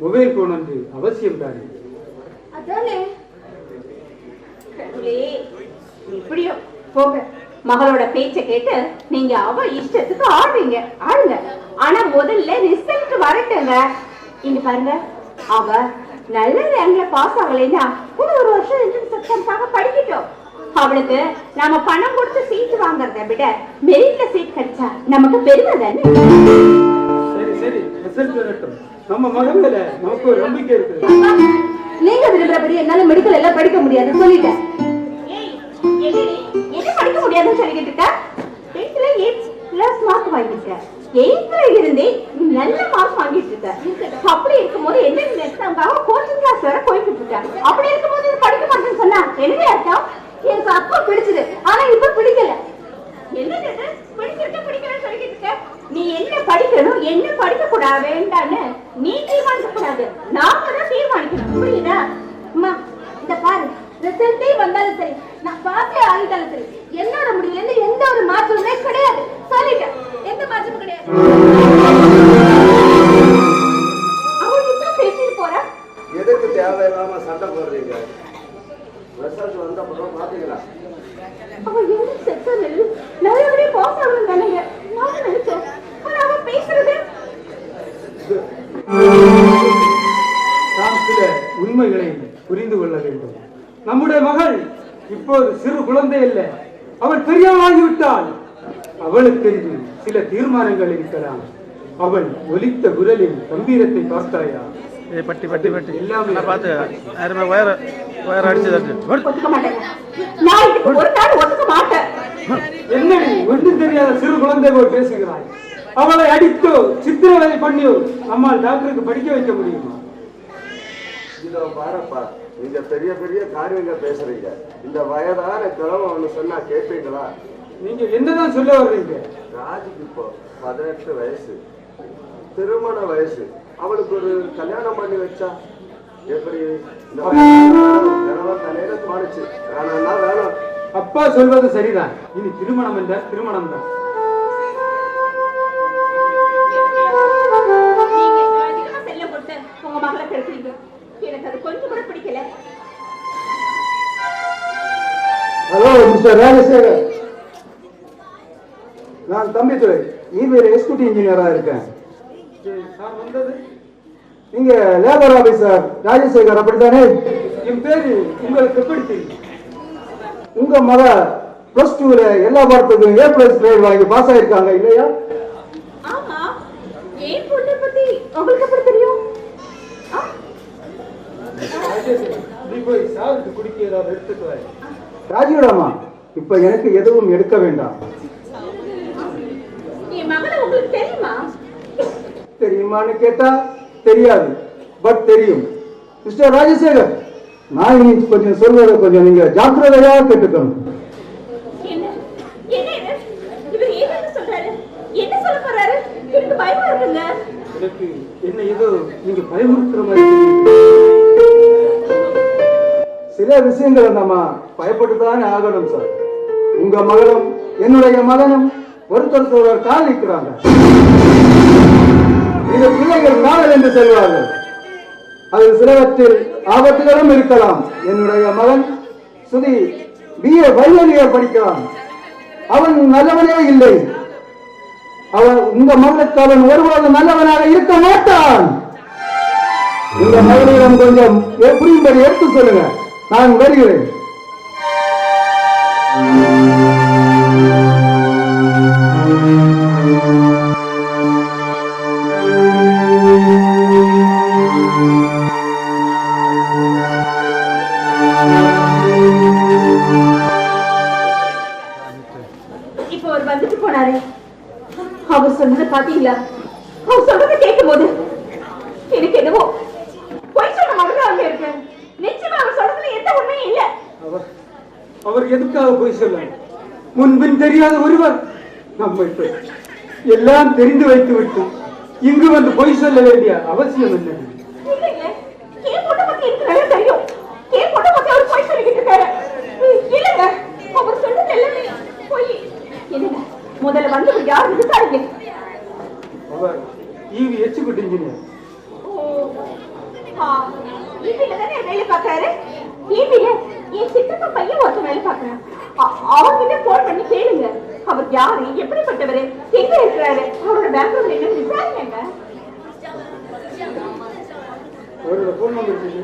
மொபைல் போன் ஒன்று அவசியம் தானே. அதானே இப்படியோ போங்க, மகளோட பேச்ச கேட்டு நீங்க அவ இஷ்டத்துக்கு ஆடுவீங்க, ஆடுங்க. ஆனா முதல்ல ரிசல்ட் வரட்டுங்க. இங்க பாருங்க, அவ நல்ல ரேங்க்ல பாஸ் ஆகலைன்னா ஒரு வருஷம் என்ட்ரன்ஸ் எக்ஸாம்ஸாக படிக்கட்டும். அவளுக்கு நாம பணம் கொடுத்து சீட் வாங்குறத விட மெரிட்ல சீட் கிடைச்சா நமக்கு பெருமை தானே. சரி சரி, ரிசல்ட் வரட்டும். நம்ம மகன் மேல நமக்கு ஒரு நம்பிக்கை இருக்கு. நீங்க விரும்புறபடி என்னால மெடிக்கல் எல்லாம் படிக்க முடியாது சொல்லிட்டேன். என்ன படிக்க முடியாதுன்னு சொல்லிக்கிட்டு இருக்க? 8th 8+ மார்க் வாங்கிருக்க, 8th இருந்தே நல்ல மார்க் வாங்கிட்டு இருக்க. அப்படி இருக்கும்போது என்ன எக்ஸாம்காக கோச்சிங் கிளாஸ் வேற போயிட்டு இருக்க. அப்படி இருக்கும்போது இது படிக்க மாட்டேன்னு சொன்னா என்ன அர்த்தம்? எனக்கு அப்பா பிடிச்சது, ஆனா இப்ப பிடிக்கல. என்னது பிடிக்கலன்னு சொல்லிக்கிட்டு இருக்க? நீ என்ன படிக்கணும் என்ன படிக்க கூடாது வேண்டான்னு நீ தீர்மானிக்க கூடாது, நாம தான் தீர்மானிக்கணும், புரியுதா? அம்மா இந்த பாரு, ரிசல்ட்டே வந்தாலும் சரி, நான் பாத்தே ஆகிட்டாலும் சரி, என்னோட முடிவுல இருந்து எந்த ஒரு மாற்றமுமே கிடையாது. சொல்லிட்டேன், எந்த மாற்றமும் கிடையாது. அவன் இப்ப பேசிட்டு போறா. எதுக்கு தேவையில்லாம சண்டை போடுறீங்க? ரிசல்ட் வந்த அப்புறம் பாத்தீங்களா? அவன் என்ன செத்தானு நல்லபடியா பாஸ் ஆகணும் தானேங்க நான் நினைச்சேன். ஆனா அவன் பேசுறது நாம் சில உண்மைகளை புரிந்து கொள்ள வேண்டும். நம்முடைய மகள் இப்போது சிறு குழந்தை அல்ல, அவள் பெரியவளாகிவிட்டாள். அவளுக்கு சில தீர்மானங்கள் இருக்கலாம். அவள் ஒலித்த குரலின் கம்பீரத்தை பார்த்தாயா? பட்டி பட்டி பட்டி எல்லாமே பார்த்து யாருமே வயர் அடிச்சது ஒத்துக்க மாட்டேன். நான் இதுக்கு ஒரு நாள் ஒத்துக்க மாட்டேன். என்னடி ஒன்றும் தெரியாத சிறு குழந்தை போல் பேசுகிறாய்? அவளை அடித்தோ சித்திரவதை பண்ணியோ நம்மால் டாக்டருக்கு படிக்க வைக்க முடியுமா? இதோ பாருப்பா, நீங்க பெரிய பெரிய காரியங்க பேசுறீங்க. இந்த வயதான கிழமை ஒண்ணு சொன்னா கேட்பீங்களா? நீங்க என்னதான் சொல்ல வர்றீங்க? ராஜுக்கு இப்போ 18 வயசு, திருமண வயசு. அவளுக்கு ஒரு கல்யாணம் பண்ணி வச்சா எப்படி? தலையில தோணுச்சு, வேணா வேணும். அப்பா சொல்வது சரிதான். இனி திருமணம் என்ற திருமணம் தான். செல்ல கொடுத்து உங்க மகளை கெடுத்தீங்க. எனக்கு அது கொஞ்சம் கூட பிடிக்கல. ஹலோ மிஸ்டர் ராஜசேகர், நான் தம்பித்துறை இபிஐ எக்ஸிக்யூட்டிவ் இன்ஜினியரா இருக்கேன். சார் வந்தது? நீங்க லேபர் ஆபீசர் ராஜசேகர் அப்படித்தானே? என் பேரு உங்களுக்கு எப்படி தெரியும்? உங்க மக பிளஸ் 2ல எல்லா பாடத்துக்கும் A+ கிரேட் வாங்கி பாஸ் ஆயிருக்காங்க இல்லையா? ஆமா, ஏன் பொண்ணை பத்தி உங்களுக்கு எப்படி தெரியும்? நீ போய் சாருக்கு குடிக்க ஏதாவது எடுத்துட்டு வா. ராஜீவராமா, இப்ப எனக்கு எதுவும் எடுக்க வேண்டாம். என் மகளை உங்களுக்கு தெரியுமா? தெரியுமான்னு கேட்டா தெரியாது, பட் தெரியும். மிஸ்டர் ராஜசேகர், நான் இனி கொஞ்சம் சொல்வதை கொஞ்சம் நீங்க ஜாக்கிரதையா கேட்டுக்கணும். என்ன என்ன இது? இவர் ஏன்னு சொல்றாரு? என்ன சொல்ல போறாரு? எனக்கு பயமா இருக்குங்க. எனக்கு என்ன ஏதோ நீங்க பயமுறுத்துற மாதிரி தெரியுது. சில விஷயங்களை நம்ம பயப்பட்டுதானே ஆகணும் சார். உங்க மகளும் என்னுடைய மகனும் ஒருத்தர் கால் நிற்கிறாங்க. இது பிள்ளைகள் காதல் என்று சொல்வார்கள். அதில் சிலவற்றில் ஆபத்துகளும் இருக்கலாம். என்னுடைய மகன் சுதி BA ஃபைனல் இயர் படிக்கிறான். அவன் நல்லவனே இல்லை. அவன் உங்க மகளுக்கு அவன் ஒருபோது நல்லவனாக இருக்க மாட்டான். இந்த மகளிடம் கொஞ்சம் புரியும்படி எடுத்து சொல்லுங்க. நான் வருகிறேன். இப்போ அவர் வந்துட்டு போனாரு. அவர் சொன்னதை பாத்தீங்களா? அவர் சொல்றதை கேட்கும் போது எனக்கு என்னவோ பொய் சொன்ன மாதிரி அங்க இருக்கு. நிச்சயமா அவர் சொல்றதுல எந்த உண்மையும் இல்ல. அவர் எதுக்காக போய் சொல்ல? முன்பின் தெரியாத ஒருவர் நம்மை எல்லாம் தெரிந்து வைத்து விட்டு இங்கு வந்து பொய் சொல்ல வேண்டிய அவசியம் என்ன? இல்லைங்க, என் பொண்ணை பத்தி எனக்கு நல்லா தெரியும். என் பொண்ணை பத்தி அவர் பொய் சொல்லிக்கிட்டு இருக்காரு. இல்லைங்க, அவர் சொல்றது எல்லாமே பொய். என்னங்க, முதல்ல வந்து யார் விசாரிங்க. அவர் ஈவி எக்ஸிக்யூட்டிவ் இன்ஜினியர். ஈபில தானே வேலை பார்க்கறாரு. ஈபில என் சித்தப்பா பையன் ஒருத்தர் வேலை பார்க்கறான். அவர்கிட்ட போன் பண்ணி கேளுங்க. அவர் யாரு, எப்படிப்பட்டவரு, எங்க இருக்கிறாரு, அவரோட பேக்ரவுண்ட் என்ன விசாரிங்க. அவரோட போன் நம்பர் சொல்லு.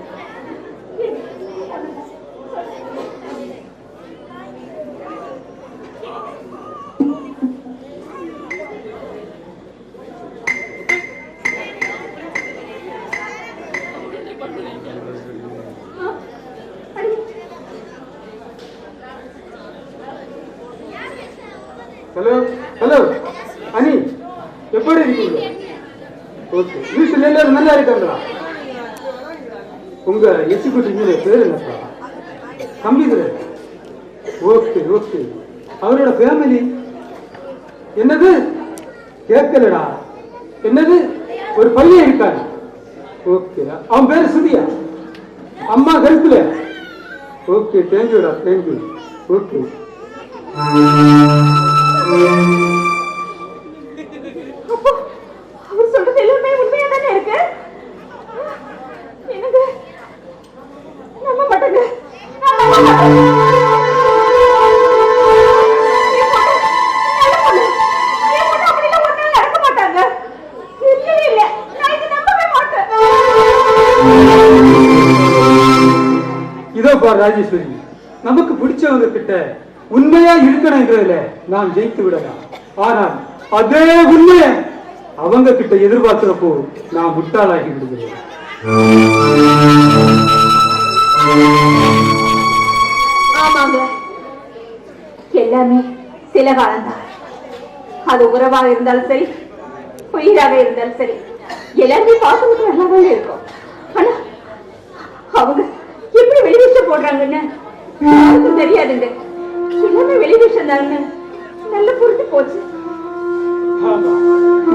ஹலோ ஹலோ அனி, எப்படி இருக்கீங்க? ஓகே, வீட்டுல எல்லாரும் நல்லா இருக்காங்களா? உங்க எக்ஸிக்யூட்டிவ் இன்ஜினியர் பேர் என்னப்பா? கம்பிதுரை. ஓகே ஓகே, அவரோட ஃபேமிலி என்னது? கேட்கலடா. என்னது? ஒரு பையன் இருக்காரு. ஓகே, அவன் பேரு சுதியா. அம்மா கல்ஃப்ல. ஓகே, தேங்க்யூடா, தேங்க்யூ. ஓகே. அப்போ அவர் சொல்றது எல்லாமே உண்மையா தானே இருக்கு? என்னங்க நம்ப மாட்டேங்க. இதோ பார் ராஜேஸ்வரி, நமக்கு பிடிச்சவங்க கிட்ட உண்மையா இருக்கணுங்கிறதுல நாம் ஜெயித்து விடலாம். ஆனால் அதே உண்மையை அவங்க கிட்ட எதிர்பார்க்கிறப்போ நான் முட்டாளாகி விடுகிறேன். ஆமாங்க, எல்லாமே சில காலம்தான். அது உறவாக இருந்தாலும் சரி, உயிராக இருந்தாலும் சரி, எல்லாருமே பார்க்கறதுக்கு நல்லாவே இருக்கும். ஆனா அவங்க எப்படி வெளிவேஷம் போடுறாங்கன்னு யாருக்கும் தெரியாதுங்க. எல்லாமே வெளிவேஷம் தாங்க. நல்ல புரிஞ்சு போச்சு.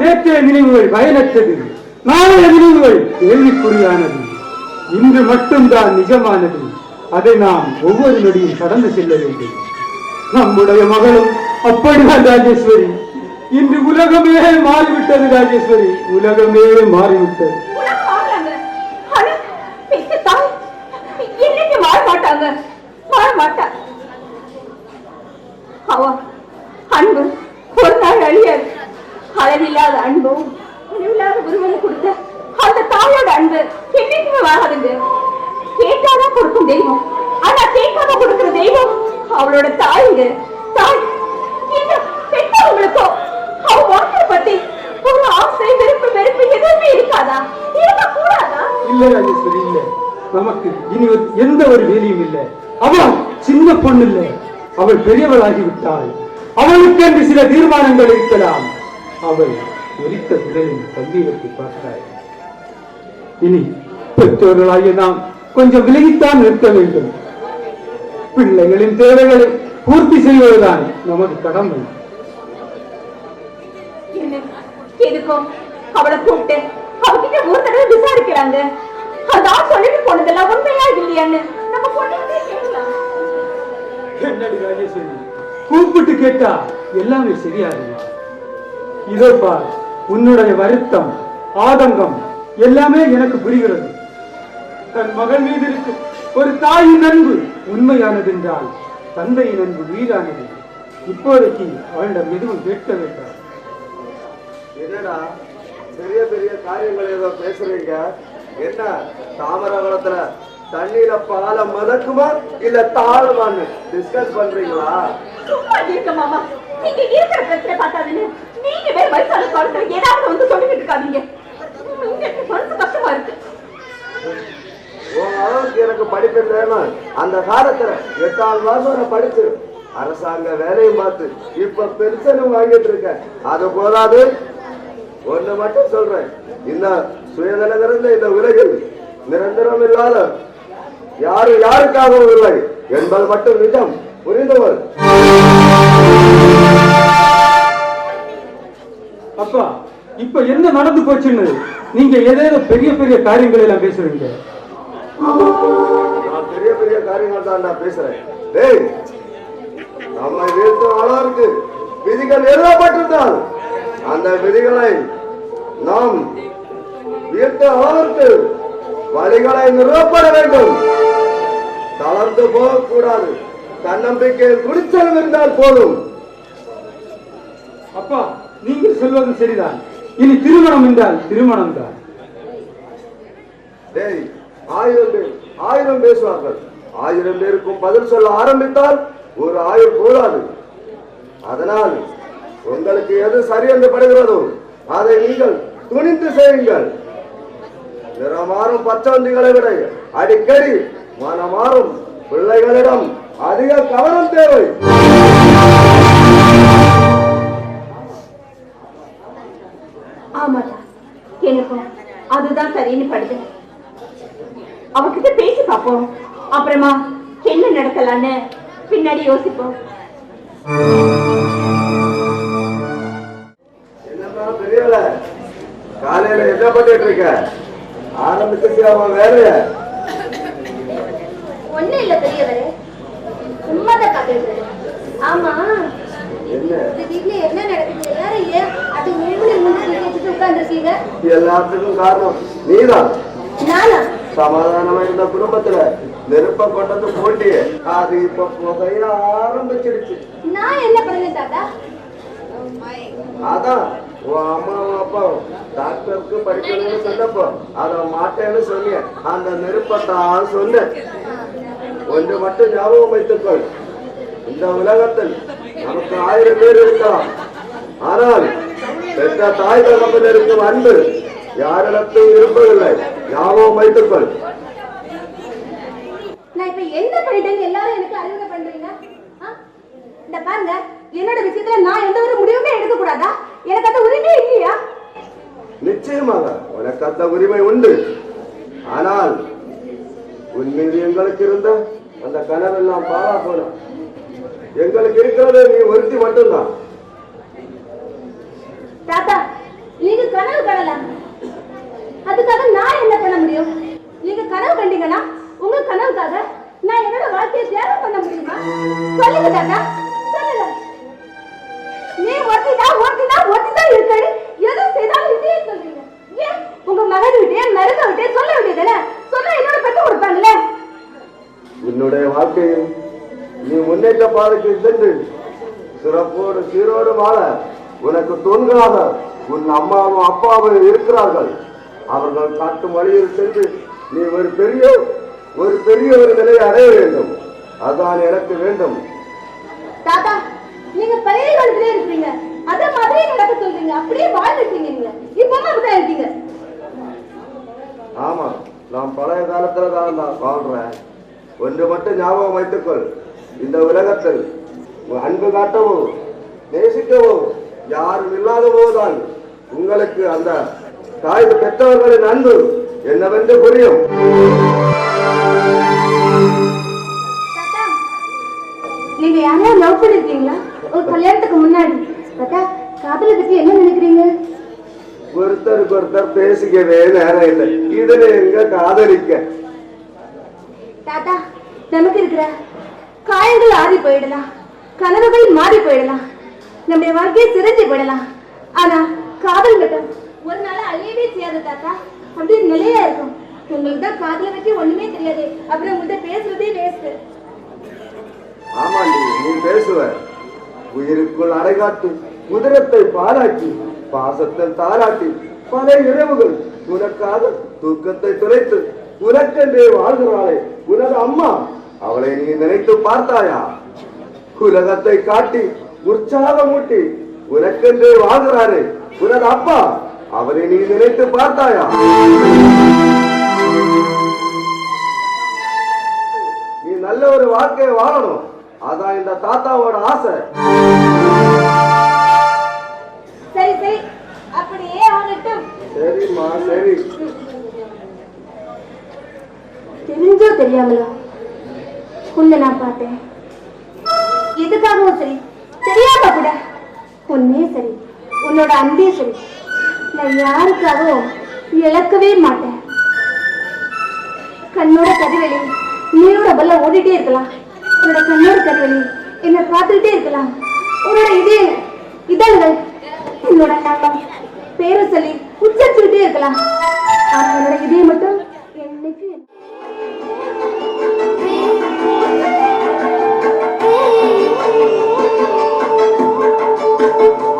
நேற்றைய நினைவுகள் பயனற்றது, நாளைய நினைவுகள் கேள்விக்குறியானது. இன்று மட்டும்தான் நிஜமானது. அதை நாம் ஒவ்வொரு நொடியும் கடந்து செல்ல வேண்டும். நம்முடைய மகளும் அப்படிதான் ராஜேஸ்வரி. இன்று உலகமே மாறிவிட்டது ராஜேஸ்வரி, உலகமே மாறிவிட்டது. என்னைக்கு வாழ மாட்டாங்க, வாழ மாட்டா. அவ அன்பு ஒரு நாள் அழியாது. அளவில்லாத அன்பும் அளவில்லாத உருவம் கொடுத்த அந்த தாயோட அன்பு என்னைக்குமே வாழாதுங்க. கேட்டாதான் கொடுக்கும் தெய்வம், ஆனா கேட்காம கொடுக்கிற தெய்வம் அவளோட தாய்ங்க. தாய் இந்த பெற்றவங்களுக்கோ அவ வாழ்க்கை பத்தி ஒரு ஆசை, வெறுப்பு எதுவுமே இருக்காதா? இருக்க கூடாதா? இல்ல ராஜேஸ்வரி, இல்ல. நமக்கு இனி எந்த ஒரு வேலையும் இல்லை. அவள் சின்ன பொண்ணு இல்ல, அவள் பெரியவளாகிவிட்டாள். அவளுக்கு என்று சில தீர்மானங்கள் இருக்கலாம். அவள் எரித்த குடலின் தண்ணீரத்தை பார்த்தாள். இனி பெற்றோர்களாகிய நாம் கொஞ்சம் விலகித்தான் நிற்க வேண்டும். பிள்ளைகளின் தேவைகளை பூர்த்தி செய்வதுதான் நமது கடமை. எதுக்கும் அவளை கூப்பிட்டு அவகிட்ட ஒரு தடவை விசாரிக்கிறாங்க. அதான் சொல்லிட்டு போனதெல்லாம் உண்மையா இல்லையான்னு நம்ம பொண்ணுகிட்டே கேட்கலாம். என்னடி ராஜேஸ்வரி, கூப்பிட்டு கேட்டா எல்லாமே சரியாகுமா? இதோ பார், உன்னுடைய வருத்தம், ஆதங்கம் எல்லாமே எனக்கு புரிகிறது. தன் மகள் மீது இருக்கும் ஒரு தாயின் அன்பு உண்மையானது என்றால் தந்தையின் அன்பு வீரானது. இப்போதைக்கு அவளிடம் எதுவும் கேட்க வேண்டாம். என்னடா பெரிய பெரிய காரியங்கள் ஏதோ பேசுறீங்க? என்ன தாமரகுளத்துல தண்ணீர பாலம் மதக்குமா இல்ல தாழ்வான்னு டிஸ்கஸ் பண்றீங்களா? சும்மா இருக்க மாமா, நீங்க இருக்கிற பிரச்சனை பார்த்தாதுன்னு நீங்க வேற வயசான காலத்துல ஏதாவது வந்து சொல்லிட்டு இருக்காதீங்க. மனசு கஷ்டமா இருக்கு. உன் அளவுக்கு எனக்கு படிப்பு இல்லைன்னா அந்த காலத்துல 8ஆம் மாசம் படிச்சு அரசாங்க வேலையும் பார்த்து இப்ப பெருசனும் வாங்கிட்டு இருக்கேன். அது போதாது, ஒண்ணு மட்டும் சொல்றேன், இந்த சுயநலங்கிறது இந்த உலகில் நிரந்தரம் இல்லாத யாரும் யாருக்காகவும் இல்லை என்பது மட்டும் நிஜம். புரிந்தவர்? அப்பா, இப்ப என்ன நடந்து போச்சுன்னு நீங்க ஏதேதோ பெரிய பெரிய காரியங்கள் எல்லாம் பேசுறீங்க. நான் பெரிய பெரிய காரியங்கள் தான் நான் பேசுறேன். டேய், நம்மை வீழ்த்தும் அளவிற்கு விதிகள் எழுதப்பட்டிருந்தால் அந்த விதிகளை நாம் வீழ்த்தும் அளவிற்கு வழிகளை நிறுவப்பட வேண்டும். தளர்ந்து போகக்கூடாது. தன்னம்பிக்கையில் துணிச்சல் இருந்தால் போதும். அப்பா, நீங்கள் சொல்வது சரிதான். இனி திருமணம் என்றால் திருமணம் தான். டேய், 1000 பேர் 1000 பேசுவார்கள். 1000 பேருக்கும் பதில் சொல்ல ஆரம்பித்தால் ஒரு ஆயுள் கூடாது. அதனால் உங்களுக்கு எது சரி என்று படுகிறதோ அதை நீங்கள் துணிந்து செய்யுங்கள். நிறமாறும் பச்சவந்திகளை விட அடிக்கடி மனமாறும் பிள்ளைகளிடம் அதிக கவனம் தேவை. ஆமாடா, எனக்கும் அதுதான் சரின்னு படுது. அவகிட்ட பேசி பார்ப்போம். அப்புறமா என்ன நடக்கலான்னு பின்னாடி யோசிப்போம். என்னப்பா பெரியவள, காலையில என்ன பண்ணிட்டு இருக்க? ஆரம்பிச்சிருக்க அவன் வேலைய? ஒண்ணு இல்ல பெரியவரே, சும்மாதான் காத்துட்டு. ஆமா, என்ன இந்த வீட்டுல என்ன நடக்குது? எல்லாரும் ஏன் அது முன்னாடி உட்கார்ந்துருக்கீங்க? எல்லாத்துக்கும் காரணம் நீதான். நானா? சமாதானமா இருந்த குடும்பத்துல நெருப்ப கொண்டது போட்டி அது இப்ப புகைய ஆரம்பிச்சிருச்சு. நான் என்ன பண்ணேன் தாத்தா? அதான் உன் அம்மாவும் அப்பாவும் டாக்டருக்கு படிக்கணும்னு சொன்னப்போ அத மாட்டேன்னு சொன்னிய. அந்த நெருப்பத்தான் சொன்னேன். ஒன்று மட்டும் ஞாபகம் வைத்துக்கொள், இந்த உலகத்தில் நமக்கு 1000 பேர் இருக்கலாம், ஆனால் பெற்ற தாய் தகப்பன் இருக்கும் அன்பு யாரிடத்தும் இருப்பதில்லை. ஞாபகம் வைத்துக்கொள். நான் இப்ப என்ன பண்ணிட்டேன்னு எல்லாரும் எனக்கு அறிவுரை பண்றீங்க? இந்த பாருங்க, என்னோட விஷயத்துல நான் எந்த ஒரு முடிவுமே எடுக்க கூடாதா? எனக்கு அந்த உரிமை இல்லையா? நிச்சயமாக உனக்கு அந்த உரிமை உண்டு. ஆனால் உன் மீது எங்களுக்கு இருந்த அந்த கனவெல்லாம் பாழா போன. எங்களுக்கு இருக்கிறது நீ ஒருத்தி மட்டும்தான். தாத்தா, நீங்க கனவு காணலாம், அதுக்காக நான் என்ன பண்ண முடியும்? நீங்க கனவு கண்டீங்கன்னா உங்க கனவுக்காக நான் என்னோட வாழ்க்கையை தியாகம் பண்ண முடியுமா? சொல்லுங்க தாத்தா, சொல்லுங்க. நீ ஒருத்திதான் இருக்காரு, எது செய்தாலும் இதே சொல்றீங்க. ஏன் உங்க மகன் விட்டே மருந்த விட்டே சொல்ல வேண்டியதானே? சொன்னா என்னோட பெற்று கொடுப்பாங்களே. உன்னுடைய வாழ்க்கையில் நீ முன்னேற்ற பாதைக்கு சென்று சிறப்போடு சீரோடு வாழ உனக்கு தோன்றாத உன் அம்மாவும் அப்பாவும் இருக்கிறார்கள். அவர்கள் காட்டும் வழியில் சென்று நீ ஒரு பெரிய ஒரு நிலையை அடைய வேண்டும். அதான் எனக்கு வேண்டும். தாத்தா, நீங்க பழைய காலத்திலே இருக்கீங்க, அத மாதிரியே நடக்க சொல்றீங்க. அப்படியே வாழ்ந்துட்டீங்க. நீங்க இப்பவும் அப்படிதான் இருக்கீங்க. ஆமா, நான் பழைய காலத்துல தான் நான் வாழ்றேன். ஒன்று மட்டும் ஞாபகம் வைத்துக்கொள், இந்த உலகத்தில் அன்பு காட்டவோ நேசிக்கவோ யாரும் இல்லாத போதுதான் உங்களுக்கு அந்த தாய் பெற்றவர்களின் அன்பு என்னவென்று புரியும். நீங்க யாரையும் லவ் பண்ணிருக்கீங்களா? ஒரு கல்யாணத்துக்கு முன்னாடி. தாத்தா, காதலை பத்தி என்ன நினைக்கிறீங்க? ஒருத்தருக்கு ஒருத்தர் பேசிக்கவே நேரம் இல்லை, இதுல எங்க காதலிக்க? தாத்தா, நமக்கு இருக்கிற காயங்கள் ஆறி போயிடலாம், கனவுகள் மாறி போயிடலாம், நம்முடைய வாழ்க்கையை சிறந்து போயிடலாம். ஆனா காதல் மட்டும் ஒரு நாள் அழியவே செய்யாது தாத்தா. அப்படியே நிலையா இருக்கும். உங்களுக்கு தான் காதலை பத்தி ஒண்ணுமே தெரியாது, அப்புறம் உங்கள்கிட்ட பேசுறதே வேஸ்ட். ஆமா, நீ பேசுவ. உயிருக்குள் அடைகாட்டு உதிரத்தை பாராட்டி பாசத்தில் தாராட்டி பல இரவுகள் உனக்காக தூக்கத்தை துளைத்து உனக்கென்றே வாழ்கிறாளே உனது அம்மா, அவளை நீ நினைத்து பார்த்தாயா? உலகத்தை காட்டி உற்சாகமூட்டி உனக்கென்றே வாழ்கிறாரே உனது அப்பா, அவரை நீ நினைத்து பார்த்தாயா? நீ நல்ல ஒரு வாழ்க்கையை வாழணும், அதான் இந்த தாத்தாவோட ஆசை. சரி சரி, அப்படியே ஆகட்டும். சரிம்மா, சரி. தெரிஞ்சோ தெரியாமலோ உன்னை நான் பார்த்தேன். எதுக்காகவும் சரி, தெரியாம கூட உன்னே சரி, உன்னோட அன்பே சரி, நான் யாருக்காகவும் இழக்கவே மாட்டேன். கண்ணோட கதிவெளி நீரோட பல்ல ஓடிட்டே இருக்கலாம், உன்னோட கண்ணோட கதிவெளி என்னை பார்த்துக்கிட்டே இருக்கலாம். உன்னோட இதழ்கள் என்னோட நாட்டம் பேரை சொல்லி உச்சரிச்சுக்கிட்டே இருக்கலாம். ஆனா என்னோட இதயம் மட்டும் என்னைக்கு Come on.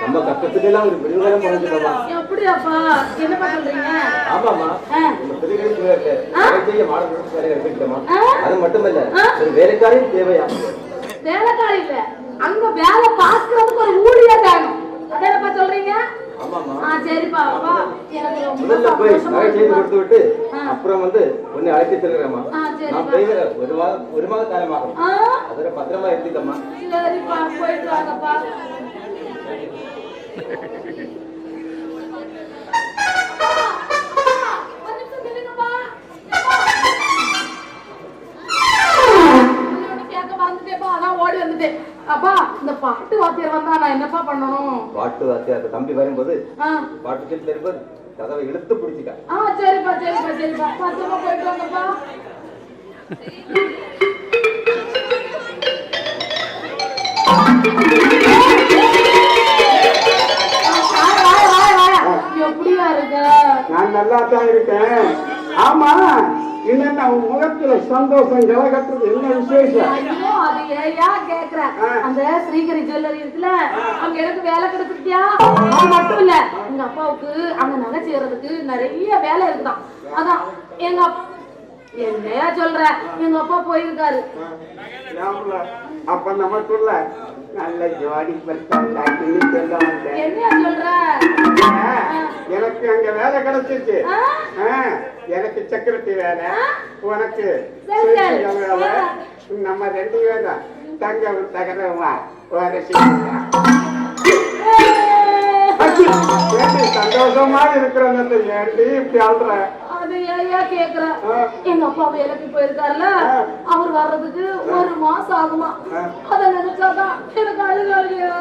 நம்ம கஷ்டத்துல எல்லாம் ஒரு விடுதலை முடிஞ்சிடமா. அப்படியாப்பா? என்னப்பா சொல்றீங்க? ஆமாமா, நம்ம பெரிய மாடல் வேலை எடுத்துக்கிட்டோமா. அது மட்டுமல்ல, ஒரு வேலைக்காரையும் தேவையா? வேலைக்காரி இல்ல, அங்க வேலை பார்க்கறதுக்கு ஒரு ஊழியர் வேணும். அதானப்பா சொல்றீங்க? ஆமாமா. சரிப்பா. அப்பா எனக்கு ரொம்ப முதல்ல போய் சந்தோஷமா நகை செய்து இருக்குப்பா. கொடுத்து விட்டு அப்புறம் வந்து உன்னை அழைத்து செல்கிறேம்மா. சரிப்பா. நான் போய் ஒரு மாத காலமாகும். அதோட பத்திரமா எடுத்துக்கம்மா. சரிப்பா, போயிட்டு வாங்கப்பா. அப்பா, இந்த பாட்டு வாத்தியார் வந்தா நான் என்னப்பா பண்ணணும்? பாட்டு வாத்தியார் தம்பி வரும்போது பாட்டு சொல்லி தரும்போது கதவை இழுத்து பிடிச்சிக்க. சரிப்பா சரிப்பா சரிப்பா, பத்திரமா போயிட்டு வாங்கப்பா. எப்படியா இருக்க? நான் நல்லா தான் இருக்கேன். ஆமா, என்னென்ன உன் முகத்துல சந்தோஷம் கலகத்துறது என்ன விசேஷம்? ஐயோ, அது ஏயா கேக்குற? அந்த ஸ்ரீகரி ஜுவல்லரி இருக்குல்ல, அங்க எனக்கு வேலை கிடைச்சிருக்கியா? அது மட்டும் இல்ல, எங்க அப்பாவுக்கு அங்க நகை செய்யறதுக்கு நிறைய வேலை இருக்குதான். அதான் எங்க என்னையா சொல்ற, எங்க அப்பா போயிருக்காரு. அப்ப நமக்குள்ள நல்ல ஜோடி என்னையா சொல்ற? எனக்கு அங்க வேலை கிடைச்சிச்சு. எனக்கு செக்யூரிட்டி வேலை, உனக்கு வேலை. நம்ம 2 பேரும் தங்கம் தகரமா சந்தோஷமா இருக்கிறோம். ஏண்டி இப்படி ஆள்ற? அது ஏயா கேக்குற? எங்க அப்பா வேலைக்கு போயிருக்காருல, அவர் வர்றதுக்கு 1 மாசம் ஆகுமா. அத நினைச்சாதான் எனக்கு அழுகாலியா.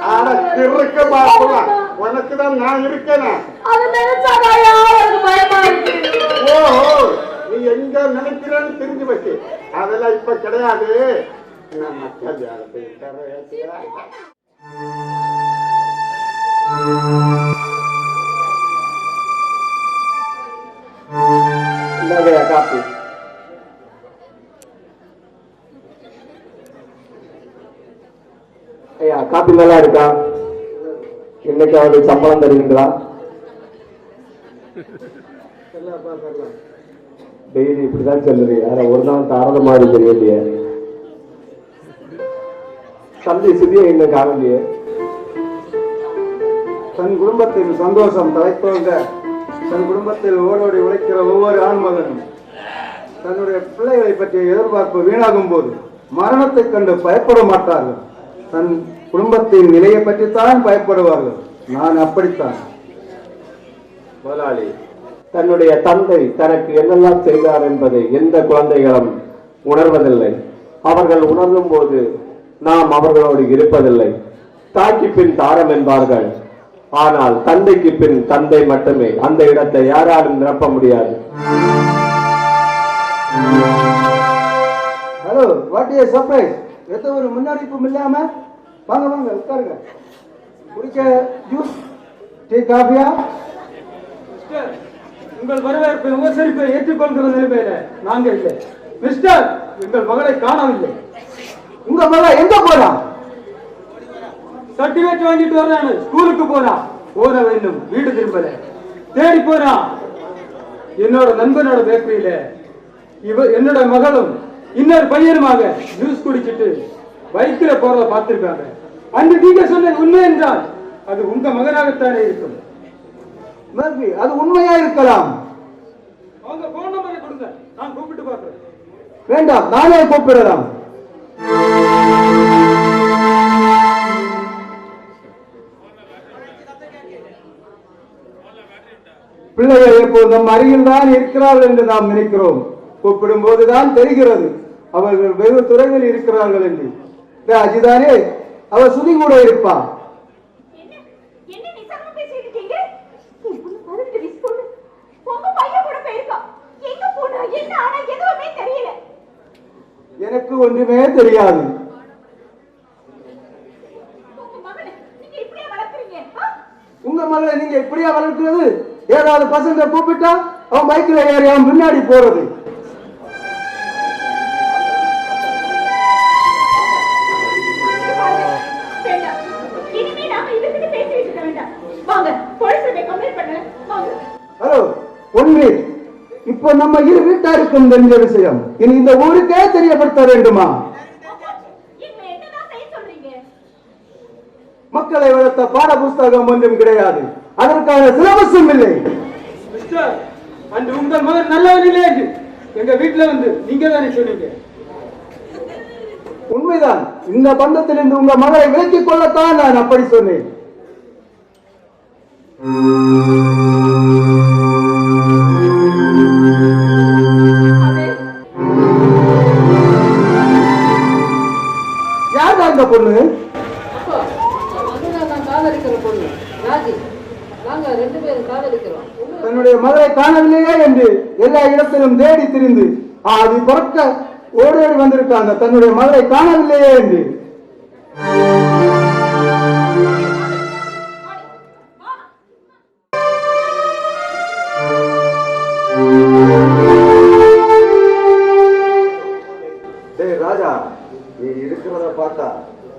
உனக்குதான் நான் இருக்கேன். அத நினைச்சாதாயா எனக்கு பயமா இருக்கு. ஓஹோ, நீ எங்க நினைக்கிறேன்னு தெரிஞ்சு வச்சு அதெல்லாம் இப்ப கிடையாது. நம்ம கல்யாணத்தை காப்பி ஐயா, காப்பி நல்லா இருக்கா? என்னைக்காவது சம்பளம் தருவீங்களா? டெய்லி இப்படிதான் சொல்லுறீங்க. ஆனா ஒரு நாள் தாராள மாதிரி தெரியலையே. தந்தை சிறிய இன்னும் காணலையே. தன் குடும்பத்தில் சந்தோஷம் தலைத்தோங்க தன் குடும்பத்தில் ஓடோடி உழைக்கிற ஒவ்வொரு ஆண்மகனும் தன்னுடைய பிள்ளைகளை பற்றிய எதிர்பார்ப்பு வீணாகும் போது மரணத்தை கண்டு பயப்பட மாட்டார்கள். தன் குடும்பத்தின் நிலையை பற்றித்தான் பயப்படுவார்கள். நான் அப்படித்தான். முதலாளி, தன்னுடைய தந்தை தனக்கு என்னெல்லாம் செய்தார் என்பதை எந்த குழந்தைகளும் உணர்வதில்லை. அவர்கள் உணர்ந்தும் போது நாம் அவர்களோடு இருப்பதில்லை. தாய்க்கு பின் தாரம் என்பார்கள். ஆனால் தந்தைக்கு பின் தந்தை மட்டுமே. அந்த இடத்தை யாராலும் நிரப்ப முடியாது. Hello, what is surprise? எந்த ஒரு முன்னறிவிப்பும் இல்லாம வாங்க வாங்க உட்காருங்க. குடிக்க ஜூஸ், டீ, காபியா? உங்கள் வரவேற்பை உபசரிப்பை ஏற்றுக்கொள்கிற நிலைமையில நாங்க இல்லை. மிஸ்டர், எங்கள் மகளை காணவில்லை. உங்க மகன் எங்க போறான்? சர்டிபிகேட் வாங்கிட்டு வர்றான். ஸ்கூலுக்கு போறான். போற வேண்டும், வீடு திரும்பல. தேடி போறான். என்னோட நண்பனோட பேக்கரியில என்னோட மகளும் இன்னொரு பையனுமாக ஜூஸ் குடிச்சிட்டு பைக்கில போறத பார்த்திருக்காங்க. அந்த நீங்க சொன்னது உண்மை என்றால் அது உங்க மகனாகத்தானே இருக்கும். அது உண்மையா இருக்கலாம். அவங்க போன் நம்பரை கொடுங்க, நான் கூப்பிட்டு பார்க்கிறேன். வேண்டாம், நானே கூப்பிடலாம். பிள்ளைகள் எப்போதும் அருகில் தான் இருக்கிறார்கள் என்று நாம் நினைக்கிறோம். கூப்பிடும் போதுதான் தெரிகிறது அவர்கள் வெகு துறையில் இருக்கிறார்கள் என்று. அஜிதானே, அவ சுதி கூட இருப்பா. எனக்கு ஒன்றுமே தெரியாது. உங்க மகளை நீங்க இப்படியா வளர்க்கிறது? ஏதாவது பசங்க கூப்பிட்டா அவன் பைக்ல ஏறி அவன் முன்னாடி போறது. இனிமே நாம இதுக்கு ஹலோ ஒன்று, இப்போ நம்ம இரு வீட்டாருக்கும் தெரிஞ்ச விஷயம் இனி இந்த ஊருக்கே தெரியப்படுத்த வேண்டுமா? மக்களை வளர்த்த பாட புஸ்தகம் ஒன்றும் கிடையாது, அதற்கான சிலபஸும் இல்லை. மிஸ்டர், அன்று உங்கள் மகன் நல்லவனில்லை என்று எங்க வீட்டுல வந்து நீங்க தானே சொன்னீங்க. உண்மைதான், இந்த பந்தத்திலிருந்து உங்க மகளை விலக்கிக் கொள்ளத்தான் நான் அப்படி சொன்னேன். யார் அந்த பொண்ணு? தன்னுடைய மகளை காணவில்லையே என்று எல்லா இடத்திலும் தேடி திரிந்து அது பிறக்க ஓடி ஓடி வந்திருக்காங்க, தன்னுடைய மகளை காணவில்லையே என்று. டேய் ராஜா, நீ இருக்கிறத பார்த்தா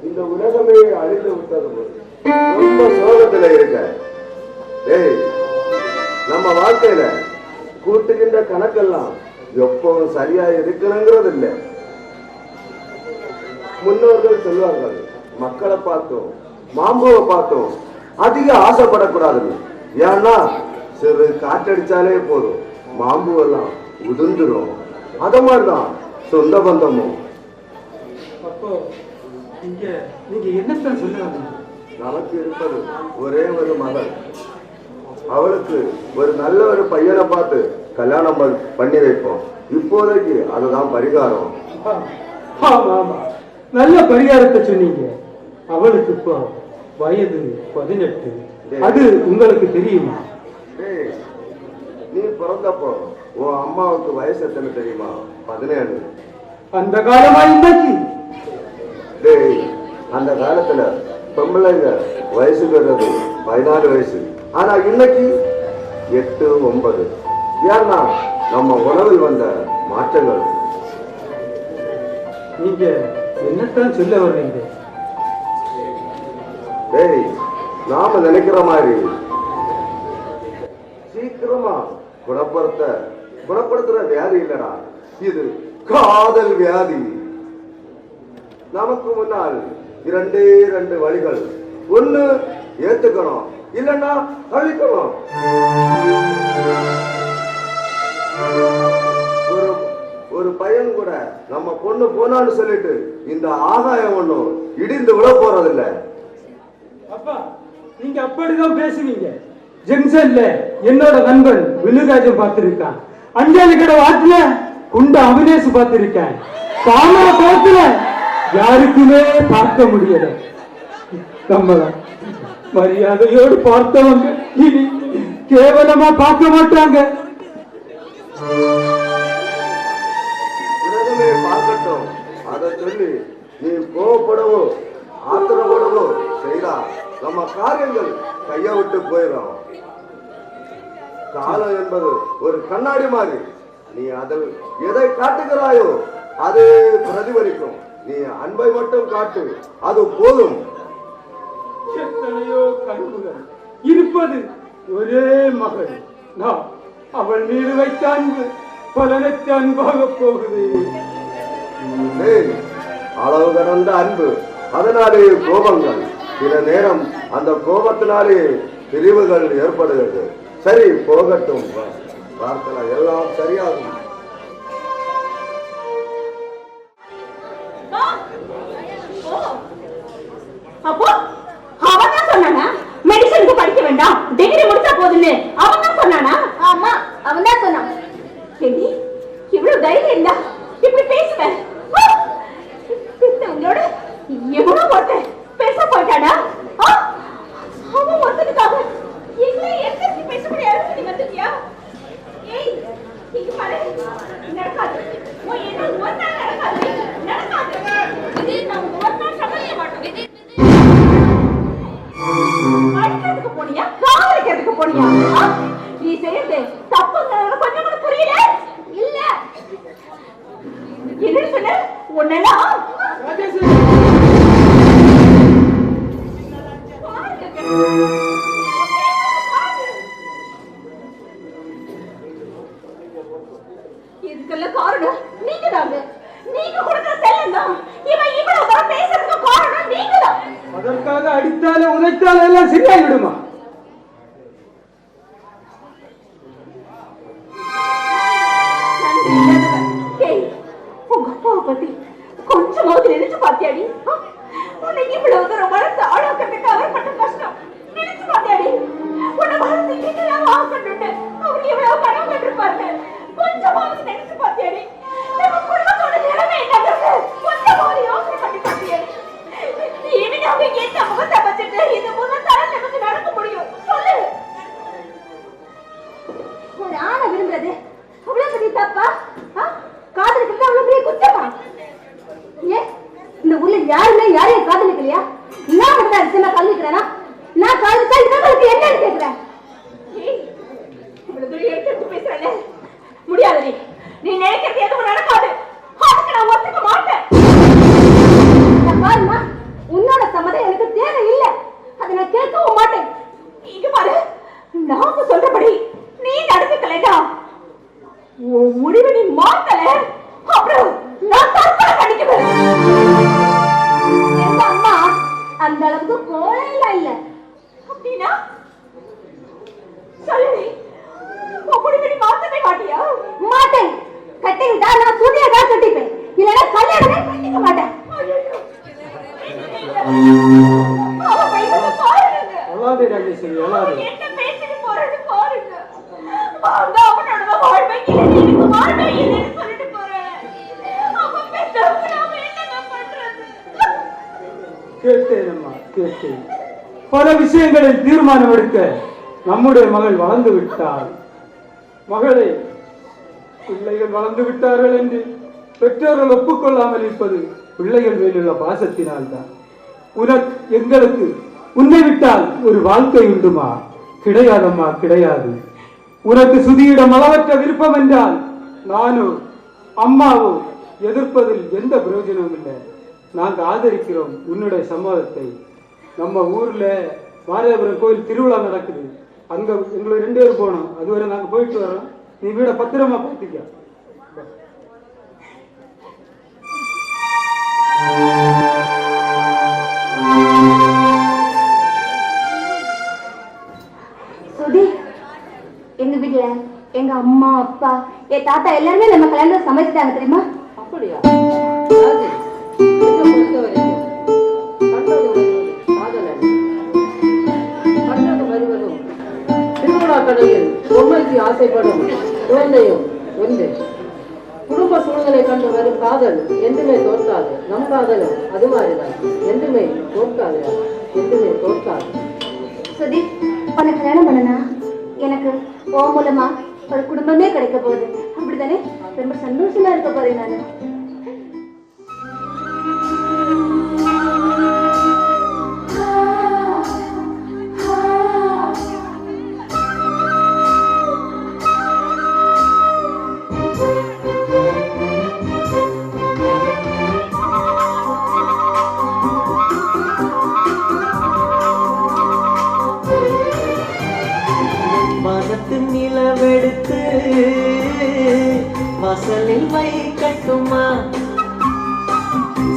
இந்த உலகமே அழிந்து விட்டது போது ரொம்ப சோகத்துல இருக்க. டேய், நம்ம வாழ்க்கையில கூட்டுகின்ற கணக்கெல்லாம் எப்பவும் சரியா இருக்கணுங்கிறது இல்லை. முன்னோர்கள் சொல்வார்கள், மக்களை பார்த்தோம் மாம்பூவை பார்த்தோம் அதிக ஆசைப்படக்கூடாதுன்னு. ஏன்னா சிறு காற்றடிச்சாலே போதும் மாம்பூவெல்லாம் உதிர்ந்துடும். அத மாதிரிதான் சொந்த பந்தமும். அப்போ நீங்க என்னத்தான் சொல்லுவாங்க? நமக்கு இருப்பது ஒரே ஒரு மகள், அவளுக்கு ஒரு நல்ல ஒரு பையனை பார்த்து கல்யாணம் பண்ணி வைப்போம். இப்போதைக்கு அதுதான் பரிகாரம். ஆமா ஆமா, நல்ல பரிகாரத்தை சொன்னீங்க. அவளுக்கு இப்போ வயது 18. அது உங்களுக்கு தெரியுமா? நீ பிறந்தப்போ உன் அம்மாவுக்கு வயசு எத்தனை தெரியுமா? 17. அந்த காலமா இன்னைக்கு? டேய், அந்த காலத்துல பொம்பளைங்க வயசுக்கு 14 வயசு, ஆனா இன்னைக்கு 8, 9. ஏன்னா நம்ம உணவில் வந்த மாற்றங்கள். நீங்க என்னத்தான் சொல்ல வர்றீங்க? டேய், நாம நினைக்கிற மாதிரி சீக்கிரமா குணப்படுத்துற வியாதி இல்லடா, இது காதல் வியாதி. நமக்கு முன்னால் 2 வழிகள். ஒண்ணு ஏத்துக்கணும், இல்லன்னா அழிக்கணும். ஒரு பையன் கூட நம்ம பொண்ணு போனான்னு சொல்லிட்டு இந்த ஆகாயம் ஒண்ணும் இடிந்து விட போறதில்ல. அப்பா, நீங்க அப்படிதான் பேசுவீங்க. ஜெங்ஷன்ல என்னோட நண்பன் வில்லுராஜன் பார்த்திருக்கான், அஞ்சாலி கடை வாட்டுல குண்ட அவினேஷ் பார்த்திருக்கேன், தாமர கோத்துல யாருக்குமே பார்க்க முடியல. நம்மள மரியாதையோடு பார்த்தவங்க இனி கேவலமா பார்க்க மாட்டாங்க. உலகமே பார்க்கட்டும், அதை சொல்லி நீ கோவப்படவோ ஆத்திரப்படவோ செய்தா நம்ம காரியங்கள் கைய விட்டு போயிடும். காலம் என்பது ஒரு கண்ணாடி மாதிரி, நீ அதில் எதை காட்டுகிறாயோ அது பிரதிபலிக்கும். நீ அன்பை மட்டும் காட்டு, அது போதும். எத்தனையோ கனவுகள் இருப்பது ஒரே மகள். நான் அவள் மீது வைத்த அன்பு பலனற்ற அன்பாக போகுது. அளவு கடந்த அன்பு, அதனாலே கோபங்கள், சில நேரம் அந்த கோபத்தினாலே பிரிவுகள் ஏற்படுகிறது. சரி, போகட்டும், பார்க்கலாம், எல்லாம் சரியாகும். அப்போ அவன் தான் சொன்னானா மெடிசனுக்கு படிக்க வேண்டாம், டிகிரி முடிச்சா போதுன்னு அவன் தான் சொன்னானா? ஆமா, அவன் தான் சொன்னான். சரி, இவ்வளவு தைரியம் இருந்தா இப்படி பேசுவேன்? உங்களோட எவ்வளவு ஒருத்தன் பேச போயிட்டானா? அவன் ஒருத்தனுக்காக என்ன எதிர்த்து பேச முடியாது. நீ வந்துட்டியா? ஏய், இங்க பாரு, நடக்காது. என்ன ஒரு நாள் நடக்காது, நடக்காது. இது நம்ம ஒரு நாள் சமைக்க மாட்டோம். அடிக்கிறதுக்கு போனியா, காதலிக்கிறதுக்கு போனியா? நீ செய்யறது தப்புங்கிறத கொஞ்சம் கூட புரியல. இல்ல, என்ன சொன்ன? உன்னெல்லாம் எல்லாம் சரியாகி விடுமா? உங்க அப்பாவை பத்தி கொஞ்சமாவது நினைச்சு பாத்தியாடி? உன்னை இவ்வளவு தூரம் வளர்த்து ஆளாக்கிறதுக்கு அவர் பட்ட கஷ்டம் நினைச்சு பாத்தியாடி? உன்னை வளர்த்து என்னெல்லாம் ஆக்கணும்னு அவர் எவ்வளவு கனவு கண்டிருப்பாரு. கொஞ்சமாவது நினைச்சு பாத்தியாடி? நம்ம குடும்பத்தோட நிலைமை என்னங்கிறது கொஞ்சமாவது யோசனை பண்ணி பாத்தியாடி? இனிமே என்ன முகத்தை வச்சுட்டு இந்த முகத்தால நமக்கு நடக்க முடியும் சொல்லு. ஒரு ஆணை விரும்புறது அவ்வளவு பெரிய தப்பா? காதலிக்கிறது அவ்வளவு பெரிய குற்றமா? ஏன் இந்த ஊர்ல யாருமே யாரையும் காதலிக்கலையா? நான் மட்டும் நிச்சயமா காதலிக்கிறேனா? நான் காதலிச்சா இவங்களுக்கு என்னன்னு கேட்கிறேன். இவ்வளவு தூரம் எடுத்து பேசுறேன். முடியாது. நீ நினைக்கிறது எதுவும் நடக்காது. அதுக்கு நான் ஒத்துக்க மாட்டேன். பாருமா, உன்னோட சம்மதம் எனக்கு தேவை இல்லை. அதை நான் கேட்கவும் மாட்டேன். இங்க பாரு, நாம சொல்றபடி நீ நடந்துக்கலைடா. உன் முடிவை நீ மாத்தல, அப்புறம் நான் தற்கொலை பண்ணிக்குவேன். எங்க அம்மா அந்த அளவுக்கு கோழையில இல்ல. அப்படின்னா சொல்லுடி, உன் முடிவை நீ மாத்தவே மாட்டியா? மாட்டேன். கட்டிக்கிட்டா நான் சூரியதான் கட்டிப்பேன், இல்லைன்னா கல்யாணமே கட்டிக்க மாட்டேன். அவ பையனை பாருங்க. அழாதே ராஜேஸ்வரி, அழாதே. என்ன பேசிட்டு போறது பாருங்க. அவங்க அவனோட வாழ்வை இல்லை, எனக்கு வாழ்வை இல்லைன்னு சொல்லிட்டு போறேன். அவன் பெற்றவங்க நாம என்னங்க பண்றது? கேட்டேன் அம்மா, கேட்டேன். பல விஷயங்களில் தீர்மானம் எடுக்க நம்முடைய மகள் வளர்ந்து விட்டாள். மகளே, பிள்ளைகள் வளர்ந்து விட்டார்கள் என்று பெற்றோர்கள் ஒப்புக்கொள்ளாமல் இருப்பது பிள்ளைகள் மேலுள்ள பாசத்தினால் தான். உனக்கு எங்களுக்கு உன்னை விட்டால் ஒரு வாழ்க்கை உண்டுமா? கிடையாதம்மா, கிடையாது. உனக்கு சுதியிடம் அளவற்ற விருப்பம் என்றால் நானோ அம்மாவோ எதிர்ப்பதில் எந்த பிரயோஜனமும் இல்லை. நாங்கள் ஆதரிக்கிறோம் உன்னுடைய சம்மதத்தை. நம்ம ஊர்ல மாரியபுரம் கோயில் திருவிழா நடக்குது, அங்க எங்களை 2 பேரும் போனோம். அதுவரை நாங்க போயிட்டு வரோம். நீ வீட பத்திரமா பார்த்துக்க. சுதி, எங்க வீட்டுல எங்க அம்மா அப்பா என் தாத்தா எல்லாருமே நம்ம கல்யாணம் சமைச்சிட்டாங்க தெரியுமா? அப்படியா? பொறுத்த வரைக்கும் கண்டது காதலன் கண்டது வருவதும் திருவிழா கடையில் பொம்மைக்கு ஆசைப்படும் குழந்தையும் ஒன்று. குடும்ப சூழ்நிலை கண்டு வரும் காதல் என்றுமே தோற்காது. நம் காதலும் அது மாதிரிதான், என்றுமே தோற்காது, என்றுமே தோற்காது. சுதி, உனக்கு கல்யாணம் பண்ணனா எனக்கு ஓ மூலமா ஒரு குடும்பமே கிடைக்க போகுது, அப்படித்தானே? ரொம்ப சந்தோஷமா இருக்க போறேன் நானு. நிலவெடுத்து வாசலில் வைக்கட்டுமா?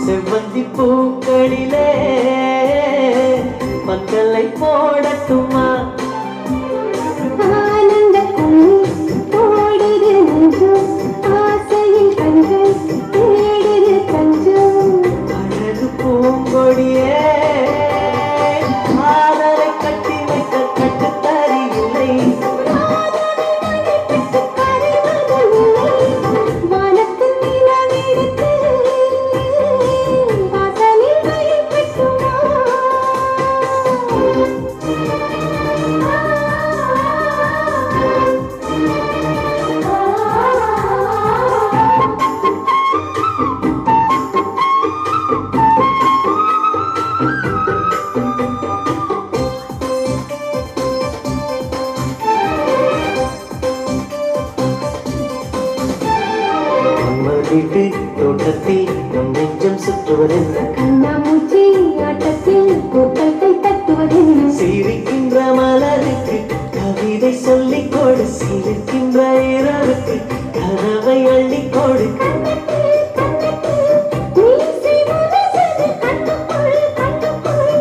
செவ்வந்தி பூக்களிலே மக்களை போடட்டுமா? அழகு பூங்கொடியே ஆதரை கட்டி வைக்க கட்டுத்தறியில்லை. தோட்டத்தில் நெஞ்சம் சுற்றுவதென்ன? கண்ணாமூச்சி ஆட்டத்தில் பூக்களை தட்டுவதென்ன? சிரிக்கின்ற மலருக்கு கவிதை சொல்லிக் கொடு, சிரிக்கின்ற இரவுக்கு கனவை அள்ளிக் கொடு. நீ செய்வது கண்டுகொள், கண்டுகொள்.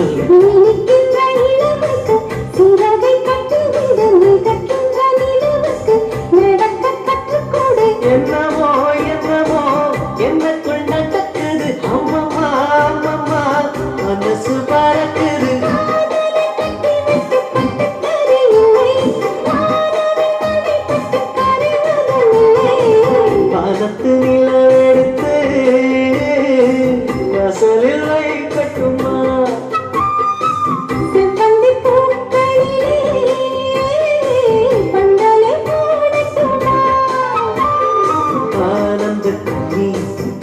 சொல்லு என்னமோ என்னமோ என்னக்குள் நடக்குது அம்மம்மா அம்மம்மா மனசு பறக்குது வானத்து நிலவெடுத்து வாசலில் வைக்கட்டுமா ஆனந்த நீ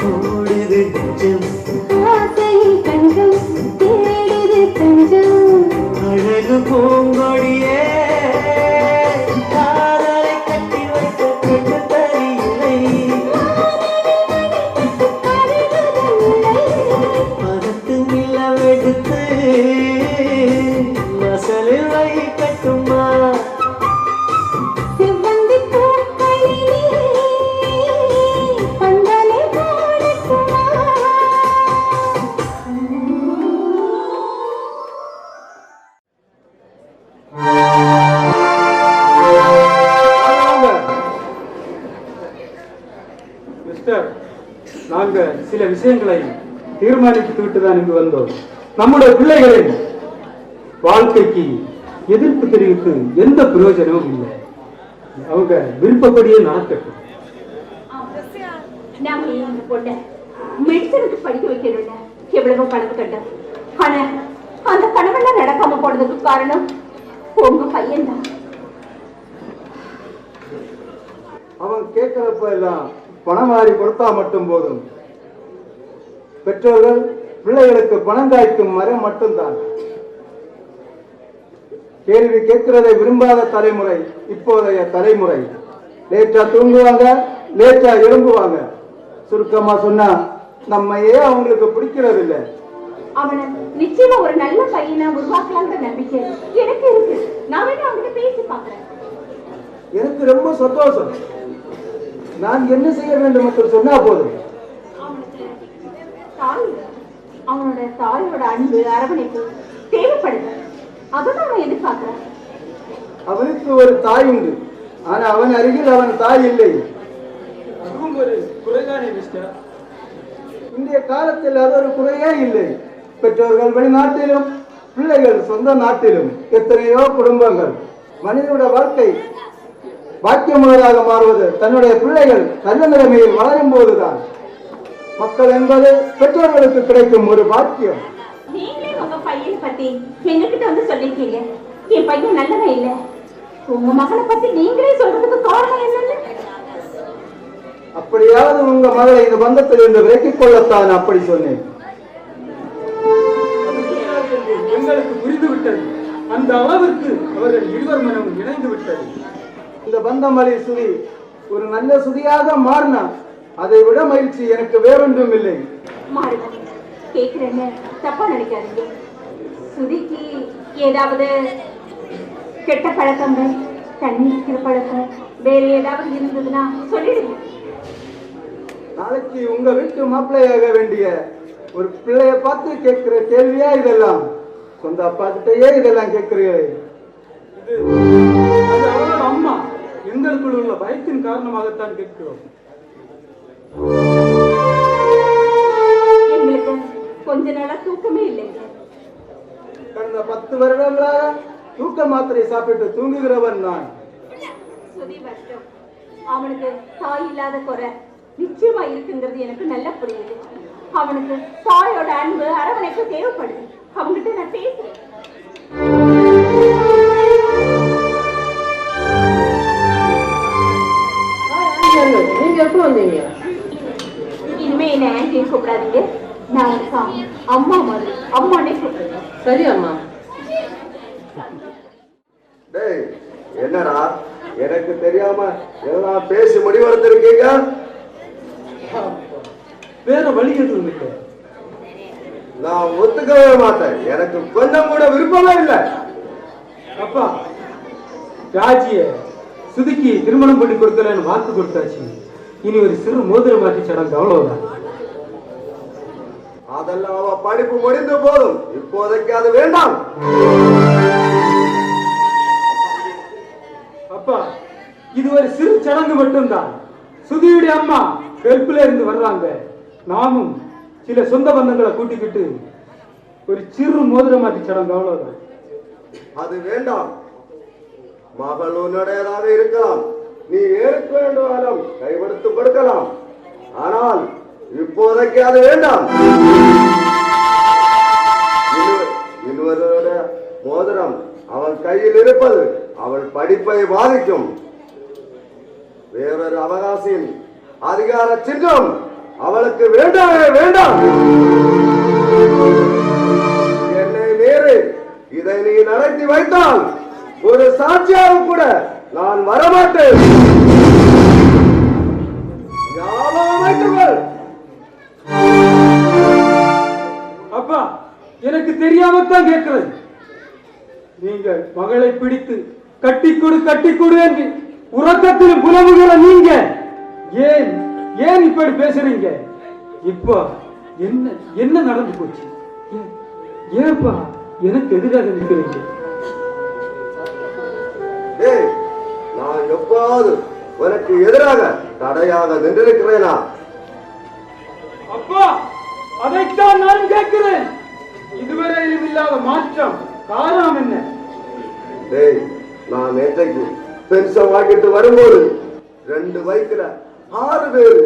ஓடுது அழகு பூங்கொடியே காதலை கட்டி வைக்க கண்டு தரியில்லை மனத்து நிலவெடுத்து வாசலில் வைக்கட்டுமா மிஸ்டர், நாங்க சில விஷயங்களை தீர்மானித்து விட்டுதான் இங்கு வந்தோம். நம்முடைய பிள்ளைகளின் வாழ்க்கைக்கு எதிர்ப்பு தெரிவித்து எந்த பிரயோஜனமும் இல்லை. அவங்க விருப்பப்படியே நடக்கட்டும். நாம இந்த பொண்ண மெடிசனுக்கு படிக்க வைக்கணும்ல எவ்வளவோ கனவு கண்டோம். ஆனா அந்த கனவெல்லாம் நடக்காம போனதுக்கு காரணம் உங்க பையன் தான். அவன் கேட்கிறப்ப எல்லாம் பணம் வாரி கொடுத்தா மட்டும் போதும். பெற்றோர்கள் பிள்ளைகளுக்கு பணம் காய்க்கும் மரம் மட்டும்தான். கேள்வி கேட்கிறதை விரும்பாத தலைமுறை இப்போதைய தலைமுறை. லேட்டா தூங்குவாங்க, லேட்டா எழும்புவாங்க. சுருக்கமா சொன்னா நம்மையே அவங்களுக்கு பிடிக்கிறது இல்லை. அவனை நிச்சயமா ஒரு நல்ல பையனை உருவாக்கலாங்கிற நம்பிக்கை எனக்கு இருக்கு. நான் வேணா அவங்கிட்ட பேசி பாக்குறேன். எனக்கு ரொம்ப சந்தோஷம். நான் என்ன செய்ய வேண்டும் என்று சொன்னா போதும். அவனோட தாயோட அன்பு அரவணைப்பு தேவைப்படுது. அதான் அவன் எதிர்பார்க்கிறான். அவனுக்கு ஒரு தாய் உண்டு, ஆனா அவன் அருகில் அவன் தாய் இல்லை. அதுவும் ஒரு குறைதானே மிஸ்டர்? இன்றைய காலத்தில் அது ஒரு குறையே இல்லை. பெற்றோர்கள் வெளிநாட்டிலும் பிள்ளைகள் சொந்த நாட்டிலும் எத்தனையோ குடும்பங்கள். மனிதனோட வாழ்க்கை பாக்கியமுள்ளதாக மாறுவது தன்னுடைய பிள்ளைகள் நல்ல நிலைமையில் வளரும் போதுதான். மக்கள் என்பது பெற்றோர்களுக்கு கிடைக்கும் ஒரு பாக்கியம். நீங்களே உங்க பையனை பத்தி எங்ககிட்ட வந்து சொல்லிருக்கீங்க, என் பையன் நல்லவன் இல்ல. உங்க மகனை பத்தி நீங்களே சொல்றதுக்கு காரணம் என்னன்னு? அப்படியாவது உங்க மகளை இந்த பந்தத்தில் இருந்து விலக்கிக் கொள்ளத்தான் அப்படி சொன்னேன். எங்களுக்கு புரிந்து விட்டது. அந்த அளவிற்கு அவர்கள் இருவர் மனம் இணைந்து விட்டது. இந்த பந்தமலை சுதி ஒரு நல்ல சுதியாக மாறினா அதை விட மகிழ்ச்சி எனக்கு வேறொன்றும் இல்லை. மாறுதா கேக்குறேன்னு தப்பா நினைக்காதீங்க. சுதிக்கு ஏதாவது கெட்ட பழக்கங்கள், தண்ணி இருக்கிற பழக்கம், வேற ஏதாவது இருந்ததுன்னா சொல்லிடுங்க. நாளைக்கு உங்க வீட்டு மாப்பிள்ளையாக வேண்டிய ஒரு பிள்ளைய பார்த்து கேட்கிற கேள்வியா இதெல்லாம்? சொந்த அப்பா கிட்டயே இதெல்லாம் கேட்கிறீங்களே. அது அவர்கள் அம்மா. எங்களுக்குள் உள்ள பயத்தின் காரணமாகத்தான் கேட்கிறோம். எங்களுக்கு கொஞ்ச நாளா தூக்கமே இல்லைங்க. கடந்த 10 வருடங்களாக தூக்க மாத்திரை சாப்பிட்டு தூங்குகிறவன் நான். சுதி வருஷம் அவனுக்கு தாய் இல்லாத குறை நிச்சயமா இருக்குங்கிறது எனக்கு நல்லா புரியுது. அவனுக்கு தாயோட அன்பு அரவணைப்பு தேவைப்படுது. அவங்ககிட்ட நான் பேசுறேன். நீங்க எப்போ வந்தீங்க? இனிமே என்ன ஆன்டின்னு கூப்பிடாதீங்க. நான் உனக்கு அம்மா மாதிரி அம்மானே கூப்பிடுறேன். சரி அம்மா. டேய் என்னடா எனக்கு தெரியாம எல்லாம் பேசி முடிவெடுத்திருக்கீங்க? வேற வழி எதுவும் இல்லை. நான் ஒத்துக்கவே மாட்டேன். எனக்கு கொஞ்சம் கூட விருப்பமே இல்லை. அப்பா, ராஜிய சுதிக்கு திருமணம் பண்ணி கொடுக்கலன்னு வாக்கு கொடுத்தாச்சு. இனி ஒரு சிறு மோதிர மாற்றி சடங்கு, அவ்வளவுதான். அதெல்லாம் அவ படிப்பு முடிந்து போதும். இப்போதைக்கு அது வேண்டாம். அப்பா, இது ஒரு சிறு சடங்கு மட்டும்தான். சுதியுடைய அம்மா கருப்புல இருந்து வர்றாங்க. நாமும் சில சொந்த பந்தங்களை கூட்டிக்கிட்டு ஒரு சிறு மோதிரமாட்டி சடங்கு, அவ்வளவுதான். அது வேண்டாம். மகள் உன்னுடையதாக இருக்கலாம். நீ ஏற்க வேண்டுமானாலும் கைவிடுத்து கொடுக்கலாம். ஆனால் இப்போதைக்கு அது வேண்டாம். இன்னொருவருடைய மோதிரம் அவன் கையில் இருப்பது அவள் படிப்பை பாதிக்கும். வேறொரு அவகாசியின் அதிகார சின்னம் அவளுக்கு வேண்டாமே வேண்டாம். என்னை மீறி இதை நீ நடத்தி வைத்தால் ஒரு சாட்சியாக கூட நான் வரமாட்டேன். ஞாபகம் வைத்துக்கொள். அப்பா, எனக்கு தெரியாமத்தான் கேட்கிறேன். நீங்கள் மகளை பிடித்து கட்டிக்கொடு என்று உறக்கத்தில் புலவுகிற நீங்க ஏன் ஏன் இப்படி பேசுறீங்க? இப்போ என்ன நடந்து போச்சு? ஏப்பா எனக்கு எதிராக நிற்கிறீங்க? நான் எப்போது உனக்கு எதிராக தடையாக நின்றிருக்கிறேனா? அப்பா, அதைத்தான் நான் கேட்கிறேன். இதுவரையிலும் இல்லாத மாற்றம் காரணம் என்ன? நான் நேற்றைக்கு பென்ஷன் வாங்கிட்டு வரும்போது 2 பைக்ல 6 பேரு,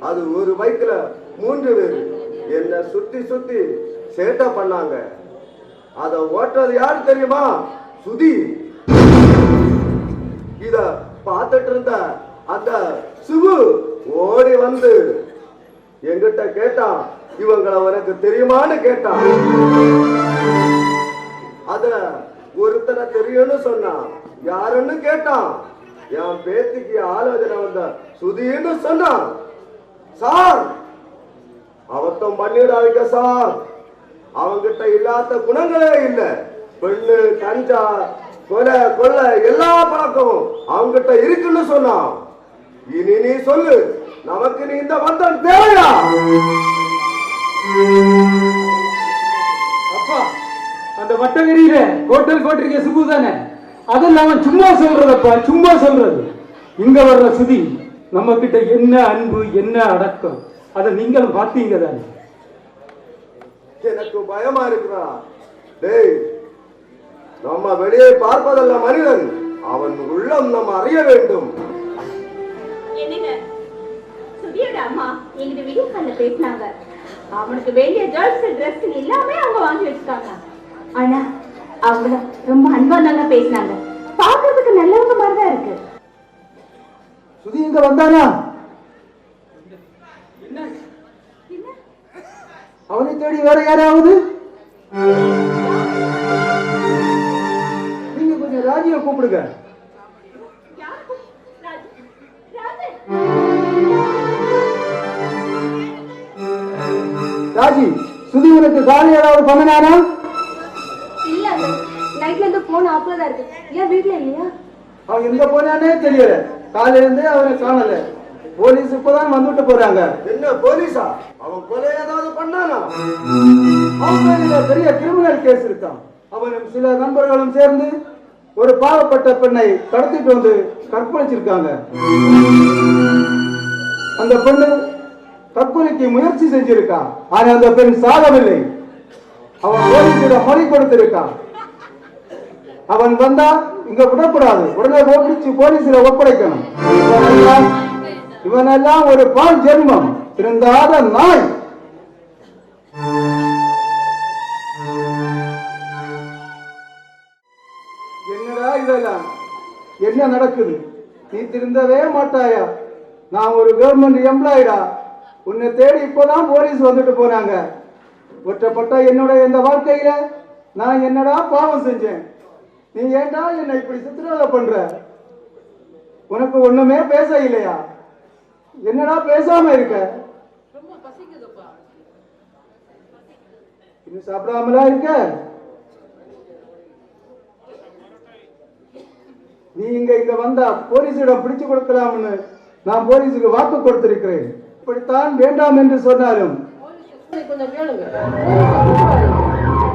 அது ஒரு பைக்ல 3 பேரு என்ன சுத்தி சுத்தி சேட்டை பண்ணாங்க. அத ஓட்டுறது யாரு தெரியுமா? சுதி. இத பார்த்துட்டு இருந்த அந்த சிவு ஓடி வந்து என்கிட்ட கேட்டான், இவங்களை உனக்கு தெரியுமான்னு கேட்டான். அத ஒருத்தனை தெரியும்னு சொன்னான். யாருன்னு கேட்டான். என் பேத்திக்கு ஆலோசனை வந்த சுதின்னு சொன்னான். சார், அவத்தம் பண்ணிடாதீங்க சார். அவங்கிட்ட இல்லாத குணங்களே இல்லை. பெண்ணு, கஞ்சா, கொலை, கொள்ளை எல்லா பழக்கமும் அவங்கிட்ட இருக்குன்னு சொன்னான். இனி நீ சொல்லு, நமக்கு நீ இந்த பந்தம் தேவையா? அப்பா, அந்த வட்டகிரியில ஹோட்டல் போட்டிருக்க சுகு தானே? அதெல்லாம் அவன் சும்மா சொல்றதப்பா, சும்மா சொல்றது. இங்க வர்ற சுதி நம்ம கிட்ட என்ன அன்பு, என்ன அடக்கம், அதை நீங்களும் பார்த்தீங்க தானே? எனக்கு பயமா இருக்கிறா. டேய், நம்ம வெளியே பார்ப்பதல்ல மனிதன், அவன் உள்ளம் நம்ம அறிய வேண்டும். என்னங்க, சுதியோட அம்மா எங்கிட்ட வீடியோ கால்ல பேசினாங்க. அவனுக்கு வேண்டிய ஜுவல்ஸ், ட்ரெஸ் எல்லாமே அவங்க வாங்கி வச்சுட்டாங்க. ஆனா அவங்க ரொம்ப அன்பா நல்லா பேசினாங்க. பாக்குறதுக்கு நல்லவங்க மாதிரிதான் இருக்கு. சுதி இங்க வந்தானா? அவனை தேடி வேற யாராவது? நீங்க கொஞ்சம் ராஜியை கூப்பிடுங்க. ராஜி, சுதி உனக்கு காலை ஏதாவது பண்ணினாரா? இல்ல, நைட்ல இருந்து போன் ஆஃப்ல தான் இருக்கு. ஏன் வீட்ல இல்லையா? அவன் எங்க போனானே தெரியல. காலையில இருந்தே அவனை காணல. போலீஸ் இப்பதான் வந்துட்டு போறாங்க. என்ன போலீஸா? அவன் கொலை ஏதாவது பண்ணானா? அவன் பெரிய கிரிமினல் கேஸ் இருக்கான். அவனும் சில நண்பர்களும் சேர்ந்து ஒரு பாவப்பட்ட பெண்ணை கடத்திட்டு வந்து கற்பழிச்சிருக்காங்க. அந்த பெண்ணு தற்கொலைக்கு முயற்சி செஞ்சிருக்கான். ஆனா அந்த பெண் சாகவில்லை. அவன் போலீசிடம் மொழி கொடுத்திருக்கான். அவன் வந்தா இங்க விடக்கூடாது, உடனே பிடிச்சு போலீசில ஒப்படைக்கணும். இவனெல்லாம் ஒரு பால் ஜென்மம், திருந்தாத நாய். என்னடா இதெல்லாம்? என்ன நடக்குது? நீ திருந்தவே மாட்டாயா? நான் ஒரு கவர்மெண்ட் எம்ப்ளாயிடா. உன்னை தேடி இப்பதான் போலீஸ் வந்துட்டு போனாங்க. ஒற்றப்பட்ட என்னுடைய இந்த வாழ்க்கையில நான் என்னடா பாவம் செஞ்சேன்? நீ ஏண்டா என்னை இப்படி சித்திரவதை பண்ற? உனக்கு ஒண்ணுமே பேச இல்லையா? என்னடா பேசாம இருக்க? இன்னும் சாப்பிடாமலா இருக்க? நீ இங்க வந்தா போலீசிடம் பிடிச்சு கொடுக்கலாம்னு நான் போலீஸுக்கு வாக்கு கொடுத்திருக்கிறேன். இப்படித்தான் வேண்டாம் என்று சொன்னாலும் கொஞ்சம் கேளுங்க.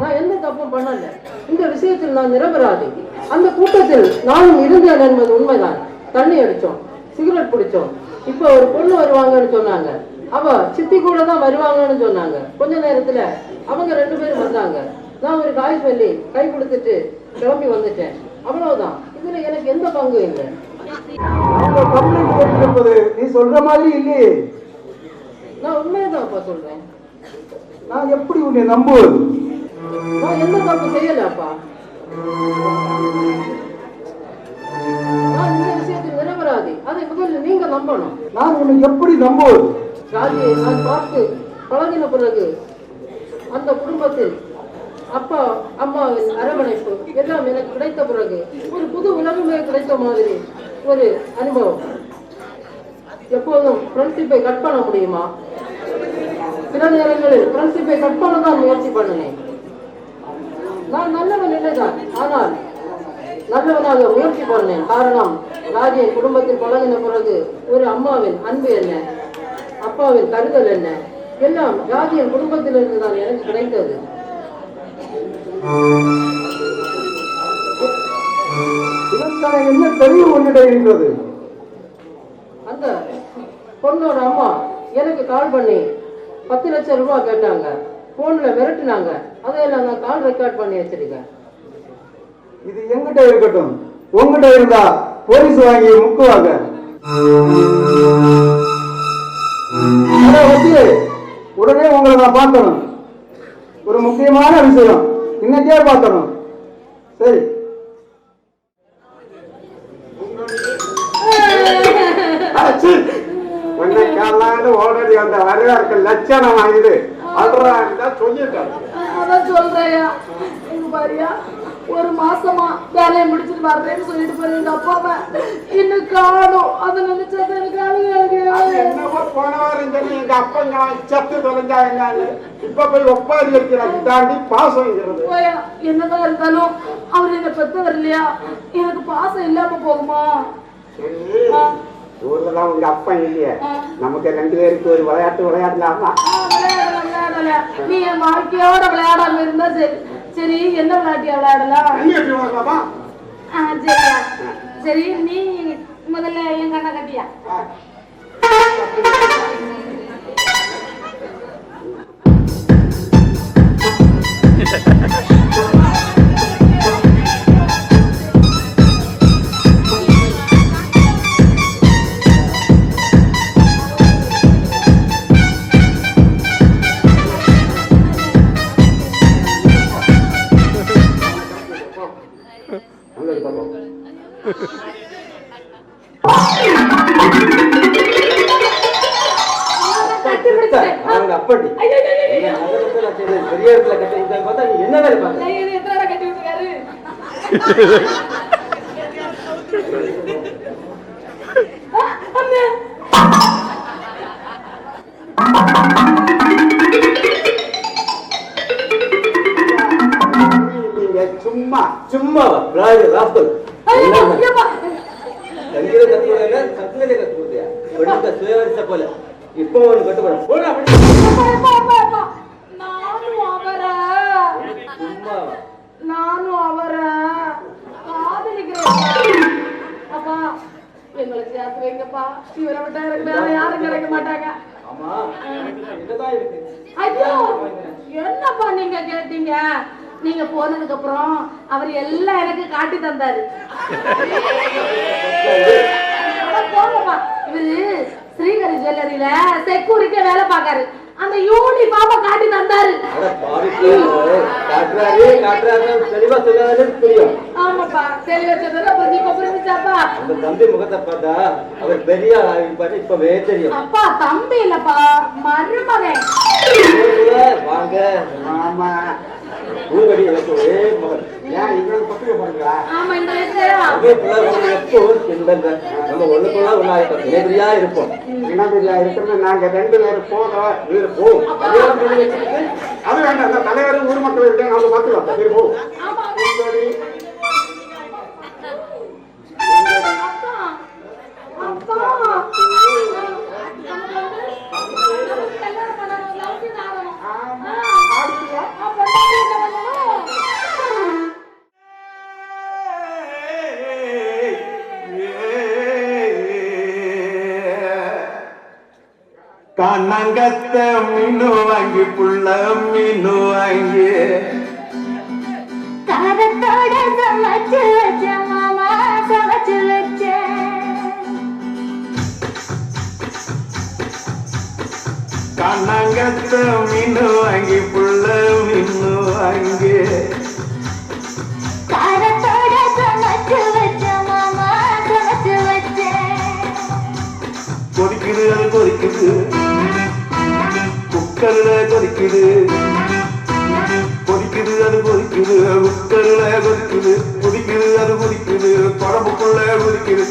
நான் எந்த தப்பும் பண்ணல. இந்த விஷயத்தில் நான் நிரபராதி. அந்த கூட்டத்தில் நானும் இருந்தேன் என்பது உண்மைதான். தண்ணி அடிச்சோம், சிகரெட் பிடிச்சோம். இப்ப ஒரு பொண்ணு வருவாங்கன்னு சொன்னாங்க. அவ சித்தி கூட தான் வருவாங்கன்னு சொன்னாங்க. கொஞ்ச நேரத்துல அவங்க 2 பேரும் வந்தாங்க. நான் ஒரு காய் சொல்லி கை கொடுத்துட்டு கிளம்பி வந்துட்டேன். அவ்வளவுதான். இதுல எனக்கு எந்த பங்கு இல்லை. அவங்க கம்ப்ளைண்ட் போட்டிருப்பது நீ சொல்ற மாதிரி இல்லையே. நான் உண்மையதான்ப்பா சொல்றேன். நான் எப்படி உன்னை நம்புவது? நான் எந்த தப்பு செய்யலப்பா. நான் இந்த விஷயத்தில் நிரபராதி. அதை முதல்ல நீங்க நம்பணும். நான் உன்னை எப்படி நம்புவது? ராஜியை நான் பார்த்து பழகின பிறகு அந்த குடும்பத்தில் அப்பா அம்மாவின் அரவணைப்பு எல்லாம் எனக்கு கிடைத்த பிறகு ஒரு புது உலகமே கிடைத்த மாதிரி ஒரு அனுபவம். எப்போதும் ஃப்ரெண்ட்ஷிப்பை கட் பண்ண முடியுமா? சில நேரங்களில் ஃப்ரெண்ட்ஷிப்பை கட் பண்ண தான் முயற்சி பண்ணினேன். நான் நல்லவன் இல்லைதான், ஆனால் நல்லவனாக முயற்சி பண்ணேன். காரணம், ராஜியின் குடும்பத்தில் பழகின பிறகு ஒரு அம்மாவின் அன்பு என்ன, அப்பாவின் கருதல் என்ன, எல்லாம் ராஜியின் குடும்பத்திலிருந்து தான் எனக்கு கிடைத்தது. இதற்கான என்ன தெளிவு உன்னிட இருக்கிறது? அந்த பொண்ணோட அம்மா எனக்கு கால் பண்ணி 10 லட்சம் ரூபாய் கேட்டாங்க. போன்ல மிரட்டினாங்க. அதையெல்லாம் நான் கால் ரெக்கார்ட் பண்ணி வச்சிருக்கேன். இது எங்கிட்ட இருக்கட்டும். உங்ககிட்ட இருந்தா போலீஸ் வாங்கி முக்குவாங்க. உடனே உங்களை நான் பார்க்கணும். ஒரு முக்கியமான விஷயம் இன்னைக்கே பார்க்கணும். சரி, ஓடடி அந்த வரவேற்க லட்சணம் ஆகுது. சொல்லிட்டேன். அதான் சொல்றேயா, எங்க பாரியா ஒரு மாசமா வேலையை முடிச்சுட்டு வர்றேன்னு சொல்லிட்டு போற எங்க அப்பாவை இன்னும் காணும். அதை நினைச்சா எனக்கு என்னவோ போன வாரம் சொல்லி எங்க அப்பா சத்து தொலைஞ்சாங்க. இப்ப போய் ஒப்பாரி வைக்கிறாங்க. தாண்டி பாசம் என்னதான் இருந்தாலும் அவர் என்ன பெத்தவர் இல்லையா? எனக்கு பாசம் இல்லாம போகுமா? ஊர்லதான் உங்க அப்பா இல்லையே. நமக்கு 2 பேருக்கு ஒரு விளையாட்டு விளையாடலாமா? நீ என் வாழ்க்கையோட விளையாடாம இருந்தா சரி. சரி, என்ன விளையாட்டியா விளையாடலாம்? சரியா? சரி, நீ முதல்ல என் கண்ணை கட்டியா? அப்படி பெரிய இடத்துல கட்டி பார்த்தா நீ என்ன வேலை பார்க்க? கட்டி விட்டுருக்காரு. சும்மா சும்மாவா? தங்கில கத்துவதில்ல, சத்துவதை கத்துவதையா? சுயவரிசை போல இப்போ ஒன்று கட்டுப்பட நானும் அவரை காதலிக்கிறேன். அப்பா எங்களை சேர்த்து வைங்கப்பா. இவரை விட்டா எனக்கு வேற யாரும் கிடைக்க மாட்டாங்க. ஐயோ, என்னப்பா நீங்க கேட்டீங்க? நீங்க போனதுக்கு அப்புறம் அவர் எல்லாம் எனக்கு காட்டி தந்தாரு. போங்கப்பா. இவரு ஸ்ரீகரி ஜுவல்லரியில செக்யூரிட்டியா வேலை பாக்காரு. அந்த யூனிஃபார்ம காட்டி தந்தாரு. தெளிவா சொல்லாத தெரியும். ஆமாப்பா, தெளிவா சொன்னாரு. அப்புறம் நீ புரிஞ்சுச்சாப்பா? அந்த தம்பி முகத்தை பார்த்தா அவர் பெரிய ஆகிப்பாரு. இப்பவே தெரியும். அப்பா தம்பி இல்லப்பா, மருமகன். வாங்க. ஆமா, பூங்கடி எனக்கு ஒரே மகன். ஏன் இவங்களுக்கு பத்திரிக்கை போடுங்களா? ஆமா, இந்த எப்போ நம்ம ஒண்ணுக்குள்ள ஒன்னாயிட்டோம். எதிரியா இருப்போம். இனவெளியா இருக்கிறது நாங்க 2 பேரும் போதும். வீடு போகும். அது வேண்டாம். அந்த தலைவரும் ஊர் மக்கள் இருக்காங்க, அவங்க பார்த்துக்கலாம். வீடு போகும். கண்ணங்கத்த மீனு வாங்கி புள்ள மீனு வாங்கி காரத்தோட சமைச்சு வச்ச மாமா சமைச்சு வச்ச கண்ணங்கத்த மீனு வாங்கி புள்ள மீனு வாங்கி காரத்தோட சமைச்சு வச்ச மாமா சமைச்சு வச்ச கொதிக்குது அது கொதிக்குது குக்கர்ல கொதிக்குது கொதிக்குது அது கொதிக்குது குக்கர்ல கொதிக்குது கொதிக்குது அது கொதிக்குது குழம்புக்குள்ள கொதிக்குது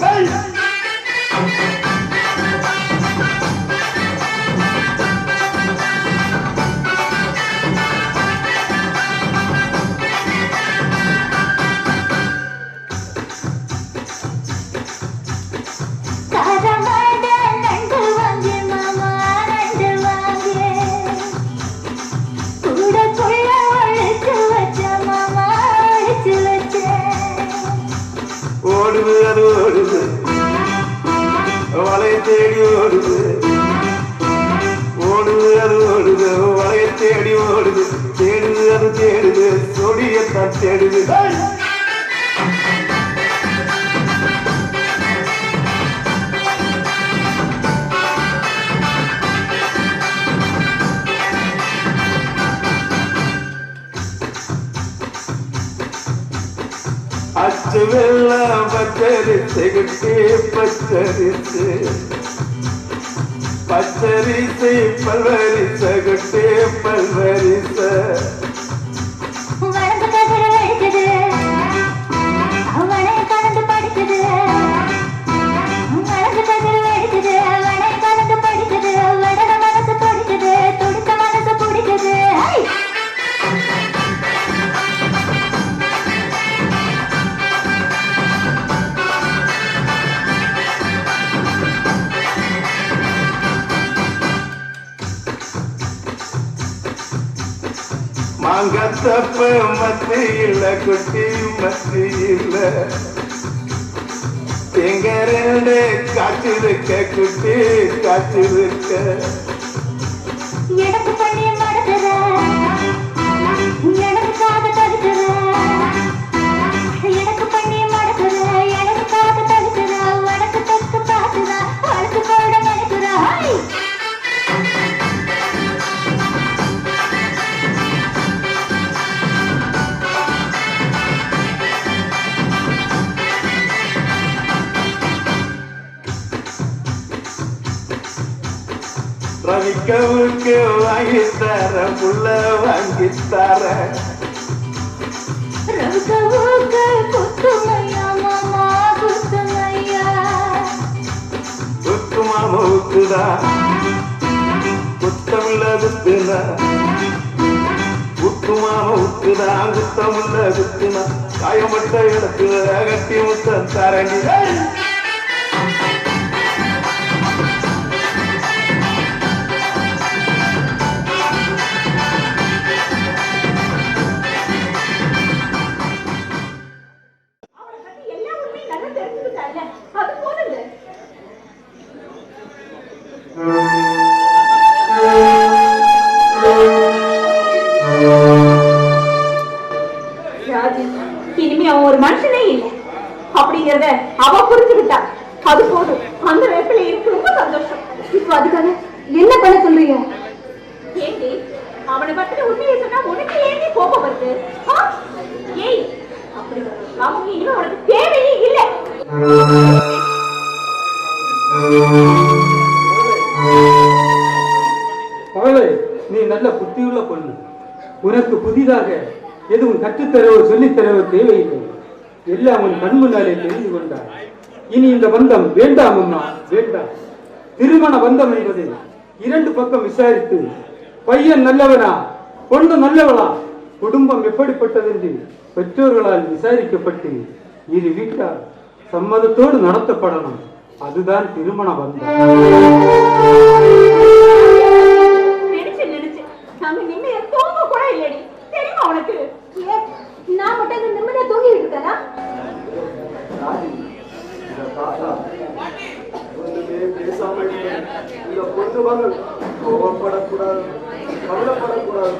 காரமாட நண்டு வாங்கி மாமா நண்டு வாங்கி கூடக்குள்ள ஒழிச்சு வச்ச மாமா ஒழிச்சு வச்ச ஓடுது அது ஓடுது வளைய தேடி ஓடுது ஓடுது அது ஓடுது வளைய தேடி ஓடுது தேடுது அது தேடுது சொடியத்தான் தேடுது அச்சு வெள்ளம் பச்சரிசை குட்டி பச்சரிசு பச்சரிசை பல்வரிச குட்டி பல்வரிச வளர்ந்து கதிர வெடிக்குது அவனை கலந்து படிக்குது வளர்ந்து கதிர வெடிக்குது அவனை கலந்து படிக்குது வடக மனசு துடிக்குது துடித்த மனசு பிடிக்குது மாங்கத்தப்ப மத்தியில குட்டி மத்தியில எங்க ரெண்டு காற்றிருக்க குட்டி காற்றிருக்க எனக்கு பண்ணி மடக்குற எனக்காக தடுக்கிற எனக்கு பண்ணி மடக்குற எனக்காக தடுக்கிற உனக்கு தக்கு பார்க்குற அழுத்து போட நினைக்கிற ரவிக்கவுக்கு வாங்கித்தர புள்ள வாங்கித்தர ரவுக்கு குத்துமையா மாமா குத்துமையா குத்து மாமா குத்துதா குத்தமில்ல குத்துனா குத்து மாமா குத்துதா குத்தமில்ல குத்துனா காயமட்ட இடத்துல கட்டி முத்தம் தரணி எல்லா உண்மையும் நல்லா தெரிஞ்சுக்கிட்டாங்க அது போதுங்க ராஜி இனிமே அவன் ஒரு மனுஷனே இல்லை அப்படிங்கறத அவ புரிஞ்சுக்கிட்டா அது போதும் அந்த வேப்பில இருக்கு ரொம்ப சந்தோஷம் இப்ப அதுக்காக என்ன பண்ண சொல்றீங்க? ஏண்டி அவனை பத்தின உண்மையை சொன்னா உனக்கு ஏண்டி கோபம் வருது ஏய் அப்படி அவங்க இனிமே உனக்கு தேவையே இல்லை அவளே நீ நல்ல புத்தியுள்ள பொண்ணு. உனக்கு புதிதாக எதுவும் கற்றுத்தரவோ சொல்லித்தரவோ தேவையில்லை. எல்லாம் உன் கண் முன்னாலே தெரிந்து கொண்டார். இனி இந்த பந்தம் வேண்டாம் அம்மா, வேண்டாம். திருமண பந்தம் என்பது இரண்டு பக்கம் விசாரித்து பையன் நல்லவனா பொண்ணு நல்லவளா குடும்பம் எப்படிப்பட்டது என்று பெற்றோர்களால் விசாரிக்கப்பட்டு இரு வீட்டார் சம்மதத்தோடு நடத்தப்படணும். அதுதான் திருமண பந்தம். நாங்க நிம்மதியா தூங்க கூட இல்லடி தெரியுமா உனக்கு? நான் மட்டும் நிம்மதியா தூங்கிட்டு இருக்கேனா? ஒண்ணுமே பேசாம இருக்கேன். இந்த பொண்ணு மகள் கோவப்படக்கூடாது, கவலைப்படக்கூடாது.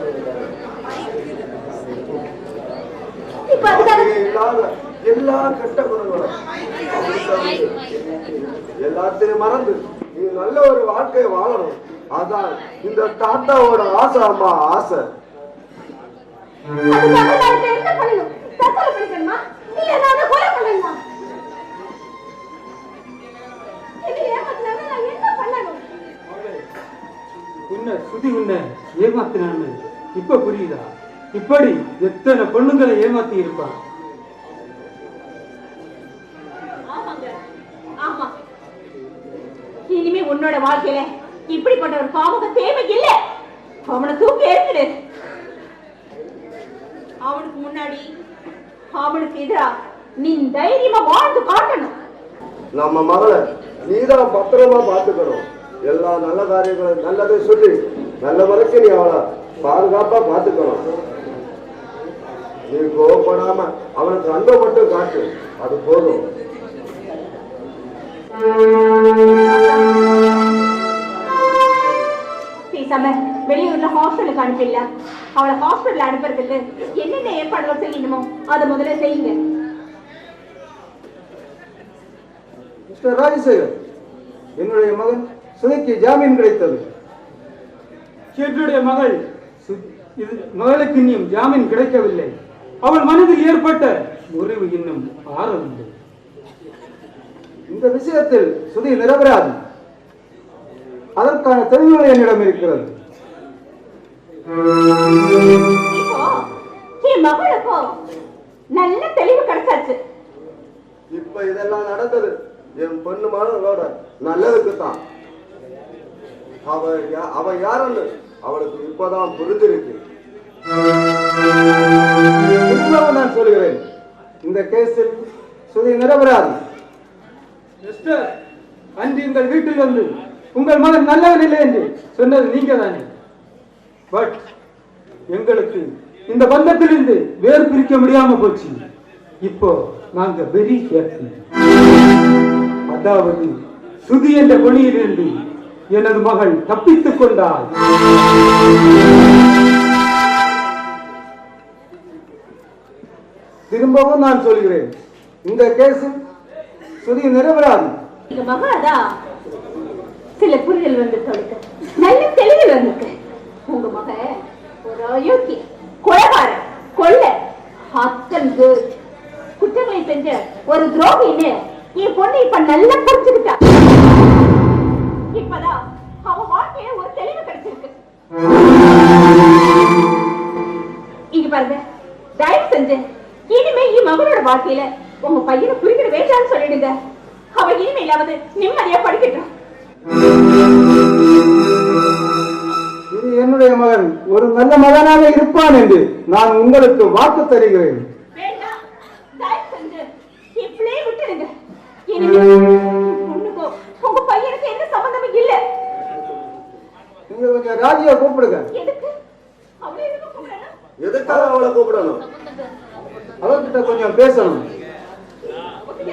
இப்ப அதுக்காக அவளுக்கு இல்லாத எல்லா கெட்ட குணங்களும் அவளுக்கு எல்லாத்தையும் மறந்து நீ நல்ல ஒரு வாழ்க்கையை வாழணும். அதான் இந்த தாத்தாவோட ஆசை. அம்மா ஆசை. அதுக்காக நான் இப்ப என்ன பண்ணணும்? தற்கொலை பண்ணிக்கணுமா இல்ல நான் கொலை பண்ணணுமா? இது ஏமாத்தினாங்க, நான் என்ன பண்ணணும்? உன்னை சுதி உன்னை ஏமாத்தினான்னு இப்ப புரியுதா? இப்படி எத்தனை பொண்ணுங்களை ஏமாத்தி இருப்பான். ஆமாங்க, ஆமா. இனிமே உன்னோட வாழ்க்கையில இப்படிப்பட்ட ஒரு பாவக தேவை இல்ல. அவனை தூக்கி எறிஞ்சிடு. அவனுக்கு முன்னாடி அவனுக்கு எதிரா நீ தைரியமா வாழ்ந்து காட்டணும். நம்ம மகளை நீதான் பத்திரமா பார்த்துக்கணும். எல்லா நல்ல காரியங்களும் நல்லதை சொல்லி நல்ல வரைக்கும் நீ அவளை பாதுகாப்பா பார்த்துக்கணும். நீ கோவப்படாம அவனுக்கு அன்பை மட்டும் காட்டு, அது போதும். பேசாம வெளியூர்ல ஹாஸ்டலுக்கு அனுப்பிடல. அவளை ஹாஸ்பிட்டல் அனுப்புறதுக்கு என்னென்ன ஏற்பாடுகள் செய்யணுமோ அதை முதல்ல செய்யுங்க. மிஸ்டர் ராஜசேகர், என்னுடைய மகன் சுதைக்கு ஜாமீன் கிடைத்தது. என்னுடைய மகள் மகளுக்கு இன்னும் ஜாமீன் கிடைக்கவில்லை. அவள் மனதில் ஏற்பட்ட முறிவு இன்னும் ஆறவில்லை. இந்த விஷயத்தில் சுதி நிரபராதி. அதற்கான தெளிவுகள் என்னிடம் இருக்கிறது. இப்போ என் மகளுக்கோ நல்ல தெளிவு கிடைச்சாச்சு. இப்ப இதெல்லாம் நடந்தது என் பொண்ணு மகளோட நல்லதுக்கு தான். அவ யாருன்னு அவளுக்கு இப்பதான் புரிஞ்சிருக்கு. நான் சொல்கிறேன், இந்த கேஸில் சுதி நிரபராதி. மிஸ்டர், அன்று எங்கள் வீட்டில் வந்து உங்கள் மகன் நல்லவன் இல்லை என்று சொன்னது நீங்க தானே. பட் எங்களுக்கு இந்த பந்தத்திலிருந்து வேறு பிரிக்க முடியாம போச்சு. இப்போ நாங்க வெரி ஹேப்பி. அதாவது சுதி என்ற பொழியிலிருந்து எனது மகள் தப்பித்துக் கொண்டாள். திரும்பவும் நான் சொல்கிறேன், இந்த கேஸில் சுதி நிரபராதி. எங்க மகாதா சில புரிதல் வந்து சொல்லுங்க, நல்ல தெளிவு வந்துருக்கு. உங்க மக ஒரு அயோக்கிய, கொலைகாரன், கொள்ள அத்தன்கு குற்றங்களை செஞ்ச ஒரு துரோகின்னு என் பொண்ணு இப்ப நல்லா புரிஞ்சுக்கிட்டா. இப்பதான் அவ வாழ்க்கையில ஒரு தெளிவு கிடைச்சிருக்கு. இங்க பாருங்க, தயவு செஞ்சு இனிமே என் மகனோட வாழ்க்கையில உங்க பையனை புரிக்கிற வேண்டாம்னு சொல்லிடுங்க. அவ இனிமேலாவது நிம்மதியா படிக்கட்டும். இது என்னுடைய மகன் ஒரு நல்ல மகனாக இருப்பான் என்று நான் உங்களுக்கு வாக்கு தருகிறேன். வேண்டாம், தயவு செஞ்சு இப்படியே விட்டுடுங்க. இனிமே பொண்ணுக்கோ உங்க பையனுக்கு எந்த சம்பந்தமும் இல்ல. நீங்க கொஞ்சம் ராஜியா கூப்பிடுங்க. எதுக்கு அவளை எதுக்கு கூப்பிடணும்? எதுக்காக அவளை கூப்பிடணும்? அவர்கிட்ட கொஞ்சம் பேசணும்.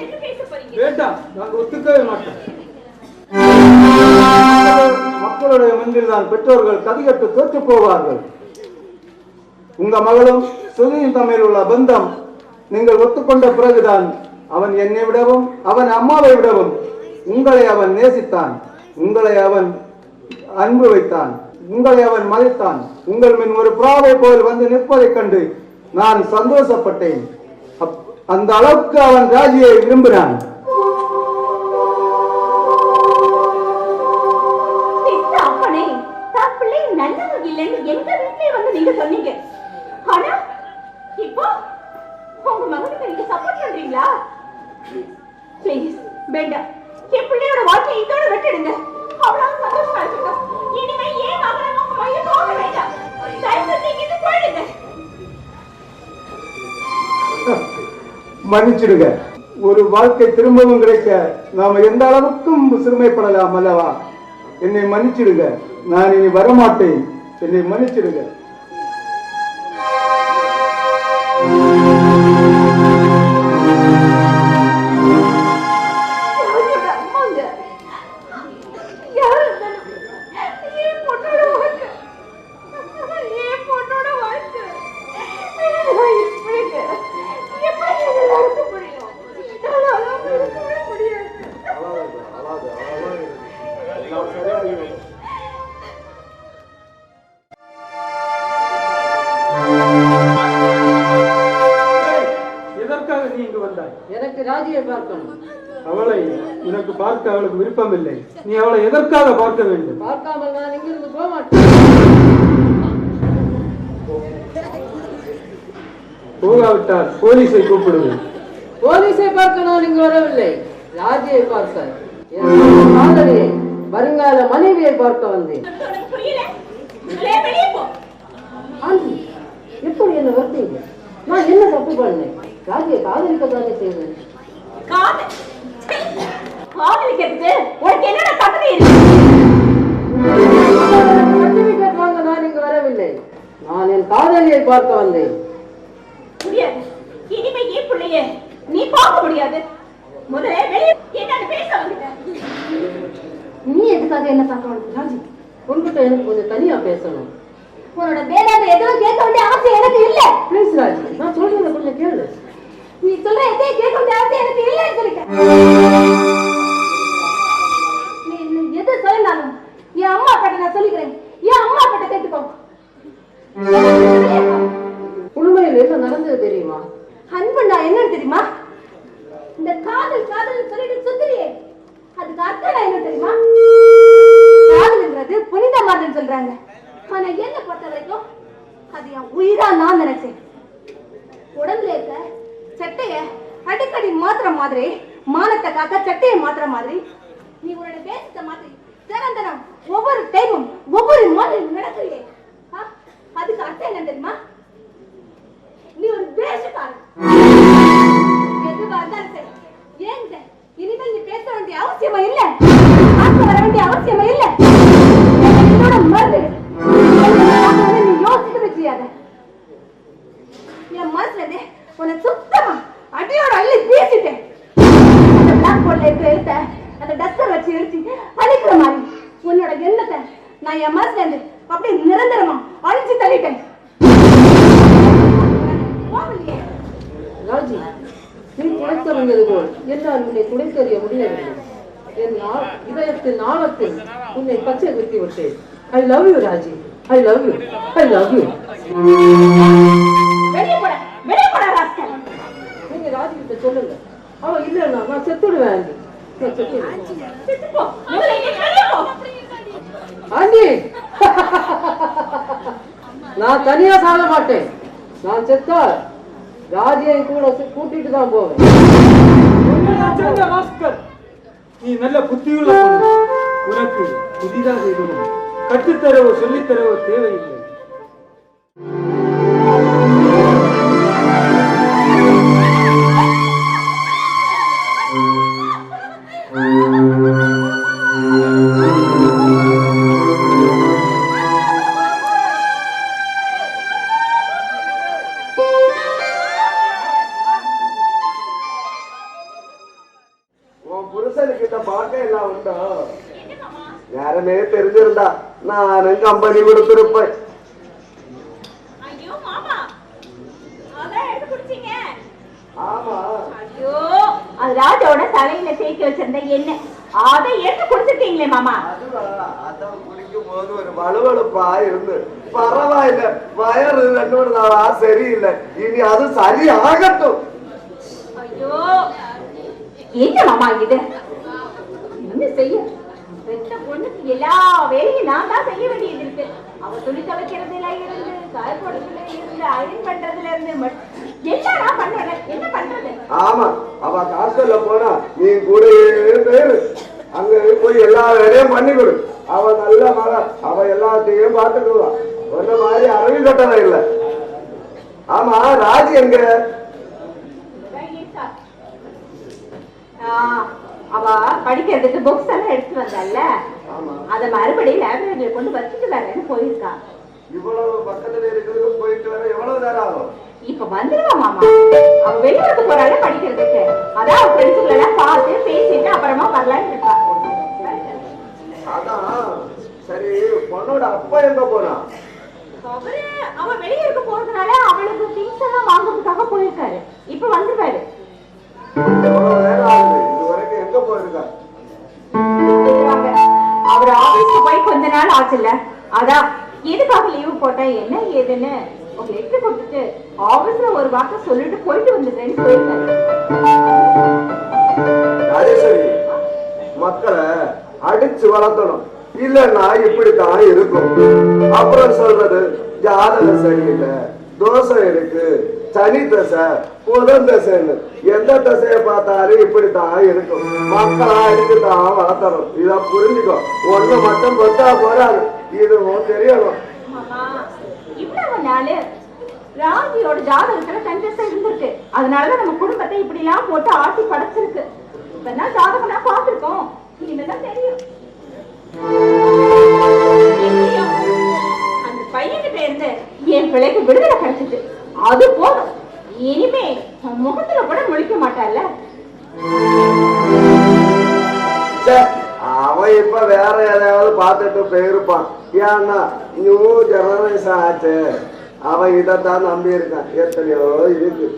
என்ன பேச போறீங்க? வேண்டாம், நாங்கள் ஒத்துக்கவே மாட்டோம். மக்களுடைய முன்பில் தான் பெற்றோர்கள் கதிகட்டு தோற்று போவார்கள். உங்க மகளும் சுதியும் தம்மில் உள்ள பந்தம் நீங்கள் ஒத்துக்கொண்ட பிறகுதான் அவன் என்னை விடவும் அவன் அம்மாவை விடவும் உங்களை அவன் நேசித்தான், உங்களை அவன் அன்பு வைத்தான், உங்களை அவன் மதித்தான். உங்கள் மின் ஒரு புறாவை போல் வந்து நிற்பதைக் கண்டு நான் சந்தோஷப்பட்டேன். அந்த அளவுக்கு அவன் ராஜியை விரும்பினான். அப்பனே தான் பிள்ளை நல்லவங்க இல்லைன்னு எங்க வீட்லயே வந்து நீங்க சொன்னீங்க. ஆனா இப்போ உங்க மகனுக்கு நீங்க சப்போர்ட் பண்றீங்களா? ப்ளீஸ் வேண்டாம், என் பிள்ளையோட வாழ்க்கையை இதோட விட்டுடுங்க. அவ்வளவு சந்தோஷமா இருக்கட்டும். இனிமே ஏன் மகனை உங்க மையம் தோண வேண்டாம். தயவு செஞ்சு இங்கிருந்து போயிடுங்க. மன்னிச்சிடுங்க. ஒரு வாழ்க்கை திரும்பவும் கிடைக்க நாம எந்த அளவுக்கும் சிறுமைப்படலாம் அல்லவா? என்னை மன்னிச்சிடுங்க. நான் இனி வரமாட்டேன். என்னை மன்னிச்சிடுங்க. அம்மா எனக்கு ராஜியை பார்க்கணும். அவளை உனக்கு பார்க்க அவளுக்கு விருப்பம் இல்லை. நீ அவளை எதற்காக பார்க்க வேண்டும்? பார்க்காமல் நான் இங்கிருந்து போக மாட்டேன். போகாவிட்டால் போலீஸை கூப்பிடுவேன். போலீஸை பார்க்க நான் இங்கு வரவில்லை, ராஜியை பார்க்க, என்னுடைய காதலியை, வருங்கால மனைவியை பார்க்க வந்தேன். ஆண்டி, எப்படி என்ன வர்த்தீங்க? நான் என்ன தப்பு பண்ணேன்? ராஜியை காதலிக்கத்தானே செய்வேன். காதலிக்கிறதுக்கு உனக்கு என்னடா தகுதி இருக்கு? சர்டிபிகேட் வாங்க நான் இங்கு வரவில்லை, நான் என் காதலியை பார்க்க வந்தேன். முடியாது, இனிமே ஏன் பிள்ளைய நீ பார்க்க முடியாது. முதல்ல வெளியே என்ன பேச வந்துட்டேன். நீ எதுக்காக என்ன பார்க்க வந்து? ராஜி, உன்கிட்ட எனக்கு கொஞ்சம் தனியா பேசணும். உன்னோட வேதாந்த எதுவும் கேட்க வேண்டிய ஆசை எனக்கு இல்ல. ப்ளீஸ் ராஜி, நான் சொல்றத கொஞ்சம் கேளு. நீ சொல்ற எதையும் கேட்க வேண்டிய ஆசை எனக்கு இல்லைன்னு சொல்லிட்டேன். நீ எது சொன்னாலும் என் அம்மா அப்பாட்ட நான் சொல்லிக்கிறேன். என் அம்மா அப்பாட்ட கேட்டுக்கோ. உண்மையில் என்ன நடந்தது தெரியுமா? அன்புண்டா என்னன்னு தெரியுமா? இந்த காதல் காதல் சொல்லிட்டு சுத்திரியே, அதுக்கு அர்த்தம் என்ன தெரியுமா? காதல்ன்றது புனிதமானதுன்னு சொல்றாங்க. ஆனா என்ன பொறுத்த வரைக்கும் அது என் உயிரா நான் நினைச்சேன். உடம்புல இருக்க சட்டைய அடிக்கடி மாத்திர மாதிரி, மானத்தை காக்க சட்டையை மாத்திர மாதிரி, நீ உன்னோட பேசத்தை மாதிரி தினம் தினம் ஒவ்வொரு டைமும் ஒவ்வொரு மாதிரி நடக்கிறியே, அதுக்கு அர்த்தம் என்ன தெரியுமா? நீ ஒரு வேஷக்காரன். எதுவா இருந்தாலும் சரி, ஏன் இனிமேல் நீ பேச வேண்டிய அவசியமா இல்ல, பார்க்க வர வேண்டிய அவசியமா இல்ல. என்னோட மருந்து நீ யோசிக்க செய்யாத. என் மனசுல இருந்து உன்னை சுத்தமா அடியோட அள்ளி பேசிட்டேன். அந்த பிளாக் போர்ட்ல இருக்கிற எழுத்த அந்த டஸ்டர் வச்சு எழுச்சி அழிக்கிற மாதிரி உன்னோட எண்ணத்தை நான் என் மனசுல இருந்து அப்படியே நிரந்தரமா அழிச்சு தள்ளிட்டேன். ராஜி, நீ துடைத்தறிந்தது போல் என்னால் உன்னை துடைத்தறிய முடியவில்லை. என் இதயத்தின் ஆழத்தில் உன்னை பச்சை குத்தி விட்டேன். I love you Raji, I love you, I love you. வெளியே போட, வெளியே போட ராஸ்கல். நீங்க ராஜி கிட்ட சொல்லுங்க. அவ இல்லைன்னா நான் செத்துடுவேன் ஆண்டி, நான் செத்துடுவேன். செத்துப்போ, முதல்ல இங்க வெளியே போ. ஆண்டி, நான் தனியா சாக மாட்டேன். நான் செத்தால் ராஜியை கூட கூட்டிட்டு தான் போவேன். நீ நல்ல புத்தியுள்ள பொண்ணு. உனக்கு புதிதாக எதுவும் கற்றுத்தரவோ சொல்லித்தரவோ தேவையில்லை. யாருமே தெரிஞ்சிருந்தா நானும் கம்பெனி கொடுத்திருப்பேன். ஐயோ மாமா, அதான் எடுத்து குடிச்சீங்க. ஆமா, ஐயோ அது ராஜாவோட தலையில தேய்ச்சி வச்சிருந்த எண்ணெய், அதை எடுத்து குடிச்சிட்டீங்களே மாமா. அதான் குடிக்கும் போது ஒரு வலுவழுப்பா இருந்து பரவாயில்ல, வயறு 2 நாளா சரியில்லை, இனி அது சரி ஆகட்டும். ஐயோ என்ன மாமா இது? என்ன செய்ய? பெற்ற பொண்ணுக்கு எல்லா வேலையும் நான் தான் செய்ய வேண்டியது இருக்கு. அவ துணி துவைக்கிறதுல இருந்து, காய போடுறதுல இருந்து, அயன் பண்றதுல இருந்து எல்லாம் நான் பண்றேன். என்ன பண்றது? ஆமா, அவ ஹாஸ்டல்ல போனா நீ கூட பேரு அங்க போய் எல்லா வேலையும் பண்ணி கொடு. அவ நல்ல மக, அவ எல்லாத்தையும் பாத்துக்குவா. ஒன்ன மாதிரி அரவி கட்டணம் இல்ல. ஆமா, ராஜி எங்க? அவ படிக்கிறதுக்கு புக்ஸ் எல்லாம் எடுத்து வந்தால, அத மறுபடியும் லைப்ரரியில கொண்டு வச்சுட்டு வரேன்னு போயிருக்கா. இவ்வளவு பக்கத்துல இருக்கிறது போயிட்டு வர எவ்வளவு நேரம் ஆகும்? இப்ப வந்துருவா மாமா. அவ வெளியூருக்கு போறால படிக்கிறதுக்கு, அதான் அவ ஃப்ரெண்ட்ஸுங்களை எல்லாம் பார்த்து பேசிட்டு அப்புறமா வரலான்னு இருக்கா. அதான் சரி. பொண்ணோட அப்பா எங்க போனா? அவ வெளியூருக்கு போறதுனால அவளுக்கு திங்ஸ் எல்லாம் வாங்குறதுக்காக போயிருக்காரு. இப்ப வந்துருவாரு. எங்க போயிருக்கா? அவர் ஆபீஸ்க்கு போய் கொஞ்ச நாள் ஆச்சுல்ல, அதான் எதுக்காக லீவு போட்டேன் என்ன ஏதுன்னு ஒரு லெட்டர் கொடுத்துட்டு ஆபீஸ்ல ஒரு வார்த்தை சொல்லிட்டு போயிட்டு வந்துட்டேன்னு போயிருக்காரு. ராஜேஸ்வரி, மக்களை அடிச்சு வளர்த்தணும், இல்லன்னா இப்படித்தான் இருக்கும். அப்புறம் சொல்றது ஜாதகம் சரியில்லை, தோஷம் இருக்கு, சனி தசை, புதன் தசைன்னு எந்த தசையை பார்த்தாலும் இப்படித்தான் இருக்கும். மக்களா இதுக்குதான் வளர்த்தணும். இத புரிஞ்சுக்கோ. ஒண்ணு மட்டும் பொத்தா போறாது, இதுவும் தெரியணும். இவ்வளவு நாளு ராஜியோட ஜாதகத்துல சந்தோஷம் இருந்திருக்கு. அதனாலதான் நம்ம குடும்பத்தை இப்படி எல்லாம் போட்டு ஆட்டி படைச்சிருக்கு. இப்பதான் ஜாதகம் நான் பார்த்திருக்கோம், இனிமேதான் தெரியும். அந்த பையன்கிட்ட இருந்து என் பிள்ளைக்கு விடுதலை கிடைச்சிட்டு அது போதும். இனிமே முகத்துல கூட முழிக்க மாட்டால. அவன் இப்ப வேற எதையாவது பார்த்துட்டு போயிருப்பான். ஏன்னா நியூ ஜெனரேஷன் ஆச்சு. அவன் இதைத்தான் நம்பி இருக்கான். எத்தனையோ இருக்கு.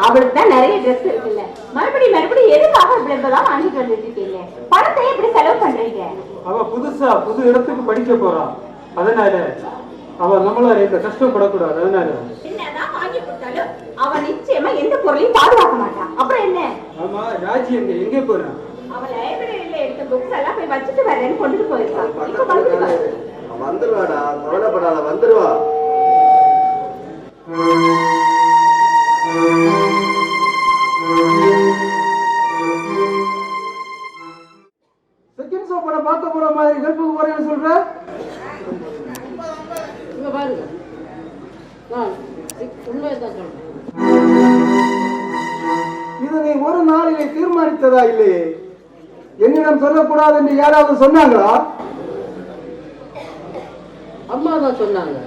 அவளுக்கு தான் நிறைய ட்ரெஸ் இருக்குல்ல, மறுபடியும் எதுக்காக இப்படிதான் வாங்கிட்டு வந்துட்டு இருக்கீங்க? பணத்தை எப்படி செலவு பண்றீங்க? அவ புதுசா புது இடத்துக்கு படிக்க போறான். அதனால அவ நம்மளால இந்த கஷ்டப்படக்கூடாது. அதனால என்னதான் வாங்கி கொடுத்தாலும் அவன் நிச்சயமா எந்த பொருளையும் பாதுகாக்க மாட்டான். அப்புறம் என்ன? ஆமா, ராஜி எங்க போறான்? அவன் லைப்ரரியில எடுத்த புக்ஸ் எல்லாம் போய் வச்சுட்டு வரேன்னு கொண்டுட்டு போயிருக்கான். இப்ப வந்துருவாடா, கவலைப்படாத, வந்துருவா. செகண்ட் ஷோ படம் பார்க்க போற மாதிரி கல்புக்கு போறேன்னு சொல்ற? இங்க பாருங்க, நான் உண்மையைத்தான் சொல்றேன். இதை நீ ஒரு நாளிலே தீர்மானித்ததா இல்லையே? என்னிடம் சொல்லக்கூடாது என்று யாராவது சொன்னாங்களா? அம்மா தான் சொன்னாங்க.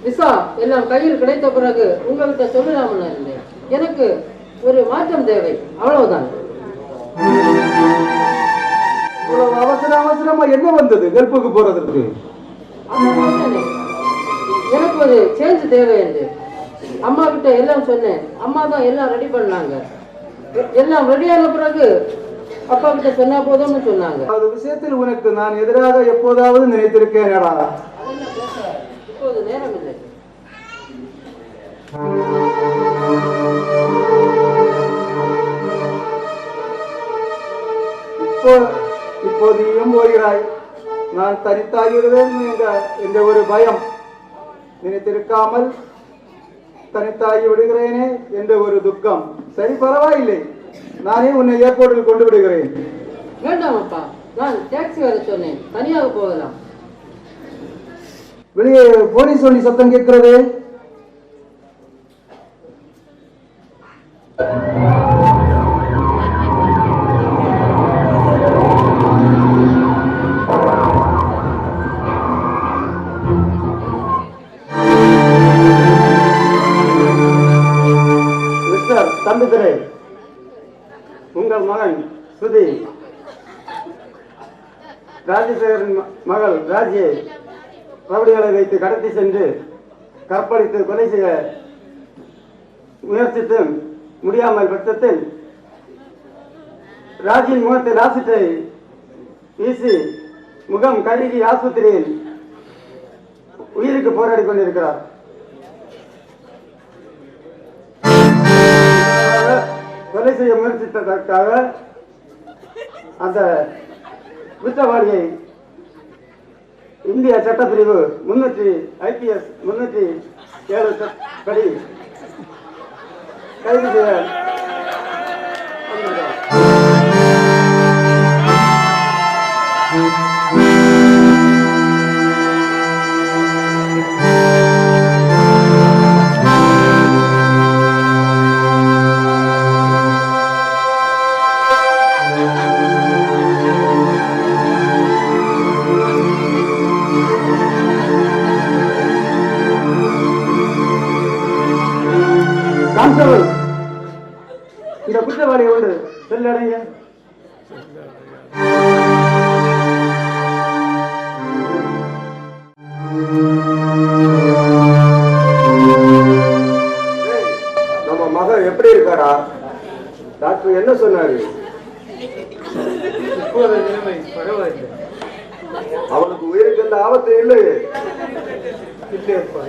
விசா எல்லாம் கையில் கிடைத்த பிறகு உங்கள்கிட்ட சொல்லலாம்னு இருந்தேன். எனக்கு ஒரு மாற்றம் தேவை, அவ்வளவுதான். அவசரமா என்ன வந்தது கல்புக்கு போறதுக்கு? எனக்கு ஒரு சேஞ்ச் தேவை என்று அம்மா கிட்ட எல்லாம் சொன்னேன். அம்மா தான் எல்லாம் ரெடி பண்ணாங்க. எல்லாம் ரெடியான பிறகு அப்பா கிட்ட சொன்னா போதும்னு சொன்னாங்க. அது விஷயத்தில் உனக்கு நான் எதிராக எப்போதாவது நினைத்திருக்கேன். இப்போது நேரம் இல்லை. இப்போதையும் போகிறாய். நான் தனித்தாகிவிடுவேன் என்ற ஒரு பயம். நினைத்திருக்காமல் தனித்தாகி விடுகிறேனே என்ற ஒரு துக்கம். சரி, பரவாயில்லை, நானே உன்னை ஏர்போர்ட்டில் கொண்டு விடுகிறேன். வேண்டாம் அப்பா, நான் டாக்ஸி வர சொன்னேன், தனியாக போகலாம். வெளியே போலீஸ் வண்டி சத்தம் கேட்கிறது. மிஸ்டர் தம்பிதுரை, உங்கள் மகன் சுதி ராஜசேகரின் மகள் ராஜியை ரவுடிகளை வைத்து கடத்தி சென்று கற்பழித்து கொலை செய்ய முயற்சித்து முடியாமல் பட்சத்தில் ராஜியின் முகத்தில் ஆசிட்டை வீசி முகம் கருகி ஆஸ்பத்திரியில் உயிருக்கு போராடி கொண்டிருக்கிறார். கொலை செய்ய முயற்சித்ததற்காக அந்த குற்றவாளியை இந்திய சட்டப்பிரிவு 300 IPS 307 படி கைது செய்ய கான்ஸ்டபிள், இந்த குற்றவாளியை கொண்டு செல்லடைங்க. எந்த ஆபத்து இல்லையே. இல்லையப்பா.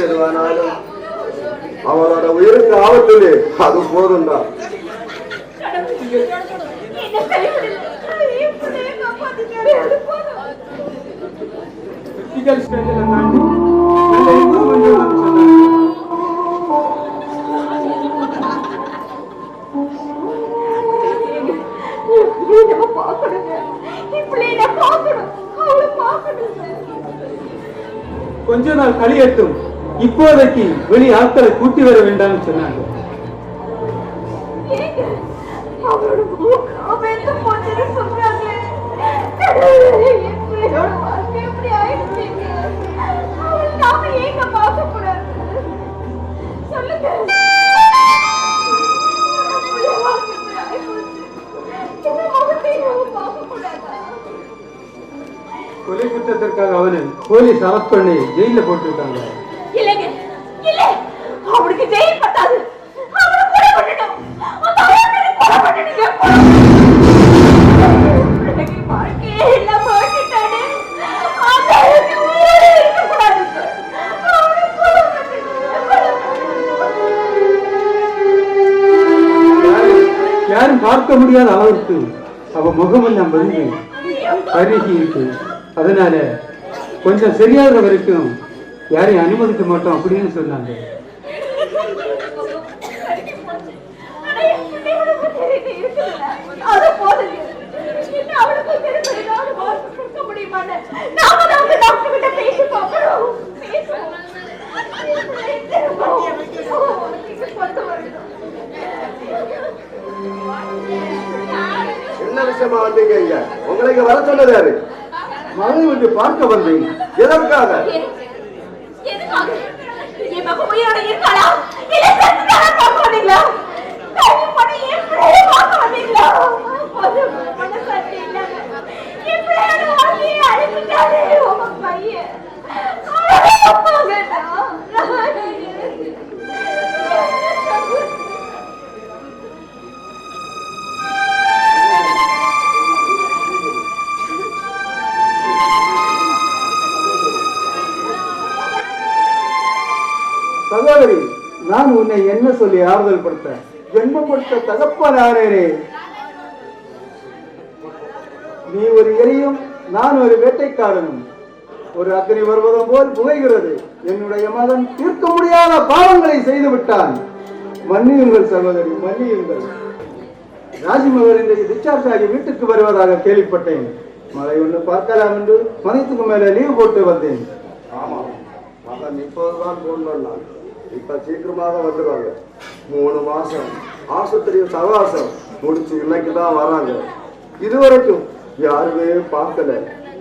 எதுவானாலும் அவளோட உயிருக்கு ஆபத்து இல்லை, அது போதும்டா. கிரிட்டிக்கல் ஸ்டேஜ்ல தாண்டி நல்ல இம்ப்ரூவ்மெண்ட் வந்து சொன்னாங்க. கொஞ்ச நாள் கழியட்டும், இப்போதைக்கு வெளி ஆட்களை கூட்டி வர வேண்டாம்னு சொன்னாங்க. கொலை குற்றத்திற்காக அவனை போலீஸ் அரெஸ்ட் பண்ணி ஜெயில போட்டிருக்காங்க. அவனுக்கு ஜெயில் பத்தாது, அவனை கொலை பண்ணணும். வாழ்க்கையே எல்லாம் மாட்டிட்டானே, இருக்கக்கூடாது. யாரும் பார்க்க முடியாத அளவுக்கு அவ முகமெல்லாம் வந்து கருகி இருக்கு. அதனால கொஞ்சம் சரியாகிற வரைக்கும் யாரையும் அனுமதிக்க மாட்டோம் அப்படின்னு சொன்னாங்க. என்ன விஷயமா வந்தீங்க இங்க? உங்களுக்கு வர சொன்னது யாரு? மகளை வந்து பார்க்க வந்தீங்க, எதற்காக? சகோதரி, நான் உன்னை என்ன சொல்லி ஆறுதல் படுத்த? ஜென்மம் கொடுத்த தகப்பன் ஆனேனே. நீ ஒரு எரியும், நான் ஒரு வேட்டைக்காரனும். ஒரு அக்னி வருவதும் போல் புகைகிறது. என்னுடைய மகன் தீர்க்க முடியாத பாவங்களை செய்து விட்டான். மன்னியுங்கள் சகோதரி, மன்னியுங்கள். ராஜ்மகன் இன்றைக்கு டிஸ்சார்ஜ் ஆகி வீட்டுக்கு வருவதாக கேள்விப்பட்டேன். மழை ஒன்று பார்க்கலாம் என்று மதியத்துக்கு மேல லீவ் போட்டு வந்தேன். ஆமா, மகன் இப்போதுதான் போன் பண்ணான். இப்ப சீக்கிரமாக வந்துடுவாங்க. 3 மாசம் ஆஸ்பத்திரி சகவாசம் முடிச்சு இன்னைக்குதான் வராங்க. இதுவரைக்கும் யாருமே பார்க்கல.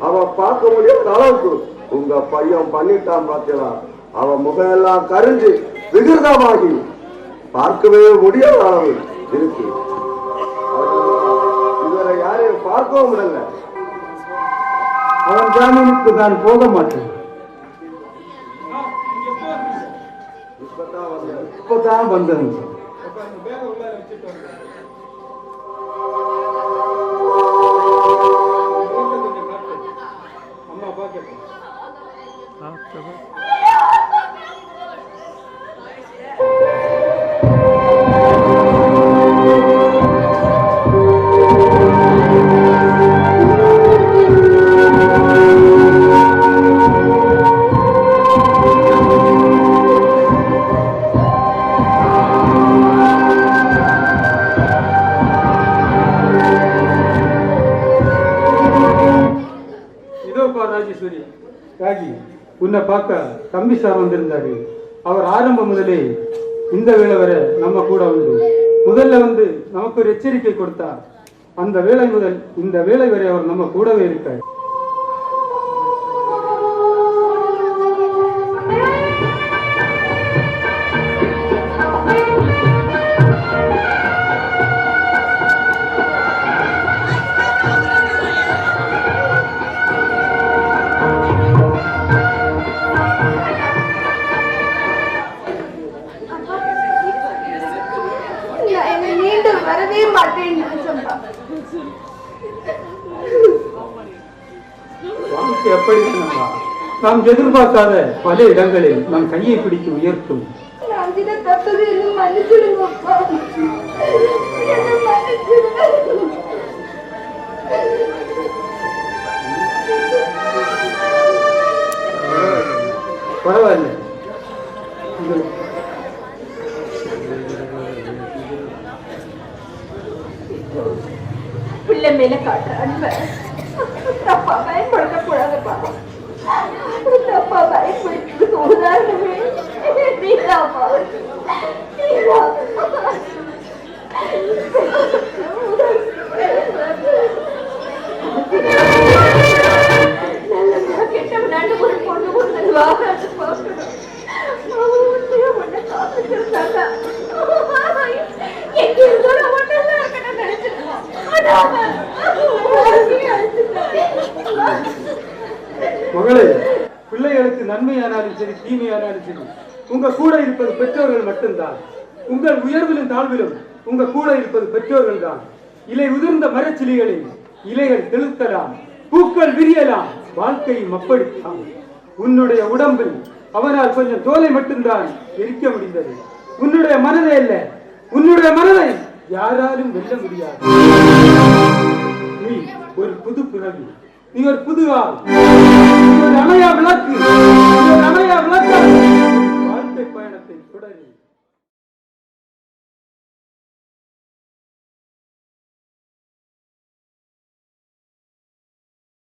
அவ பார்க்க முடியாத அளவுக்கு உங்க பையன் பண்ணிட்டான். பார்க்கலாம், அவ முகம் எல்லாம் கரிஞ்சு விகிருதமாகி பார்க்கவே முடியாத அளவு இருக்கு. இதுவரை யாரையும் பார்க்கவும் முடியல. அவன் ஜாமீனுக்கு நான் போக மாட்டேன். இப்பதான் வந்தேன். அம்மா பாக்க ராஜி, உன்னை பார்க்க தம்பி சார் வந்திருந்தாரு. அவர் ஆரம்பம் முதலே இந்த வேளை வரை நம்ம கூட உண்டு. முதல்ல வந்து நமக்கு ஒரு எச்சரிக்கை கொடுத்தார். அந்த வேளை முதல் இந்த வேளை வரை அவர் நம்ம கூடவே இருக்கார். நமக்கு எப்படி வேணுமா? நாம் எதிர்பார்க்காத பல இடங்களில் நம் கையை பிடித்து உயர்த்தும். நான் இதை தப்பது என்ன மன்னிச்சிடுங்க அப்பா. என்னை மன்னிச்சிடுங்க. பரவாயில்லை. பிள்ளை மேல காட்டுற அன்பை தப்பா பயன்படுத்த கூடாதுப்பா. தப்பா பயன்படுத்துறதுக்கு உதாரணமே நீதாப்பா. நீதா. நல்ல கெட்ட நாட்டு ஒரு பொண்ணு ஒன்று வாராட்டு பார்க்கணும். எங்க இருந்தாலும் ஒன்றா இருக்கணும் நினைச்சிருக்கோம். மகளே, பிள்ளைகளுக்கு நன்மையானாலும் சரி தீமையானாலும் சரி உங்க கூட இருப்பது பெற்றோர்கள் மட்டும்தான். உங்கள் உயர்விலும் தாழ்விலும் உங்க கூட இருப்பது பெற்றோர்கள் தான். இலை உதிர்ந்த மரச்சிலிகளில் இலைகள் தெளித்தலாம், பூக்கள் விரியலாம், வாழ்க்கையும் அப்படித்தான். உன்னுடைய உடம்பில் அவனால் கொஞ்சம் தோலை மட்டும்தான் எரிக்க முடிந்தது. உன்னுடைய மனதை அல்ல, உன்னுடைய மனதை யாராலும் வெல்ல முடியாது. நீ ஒரு புது பிறவி, நீ ஒரு புது ஆள், நீ ஒரு அணையா விளக்கு, வாழ்க்கை பயணத்தை தொடரி.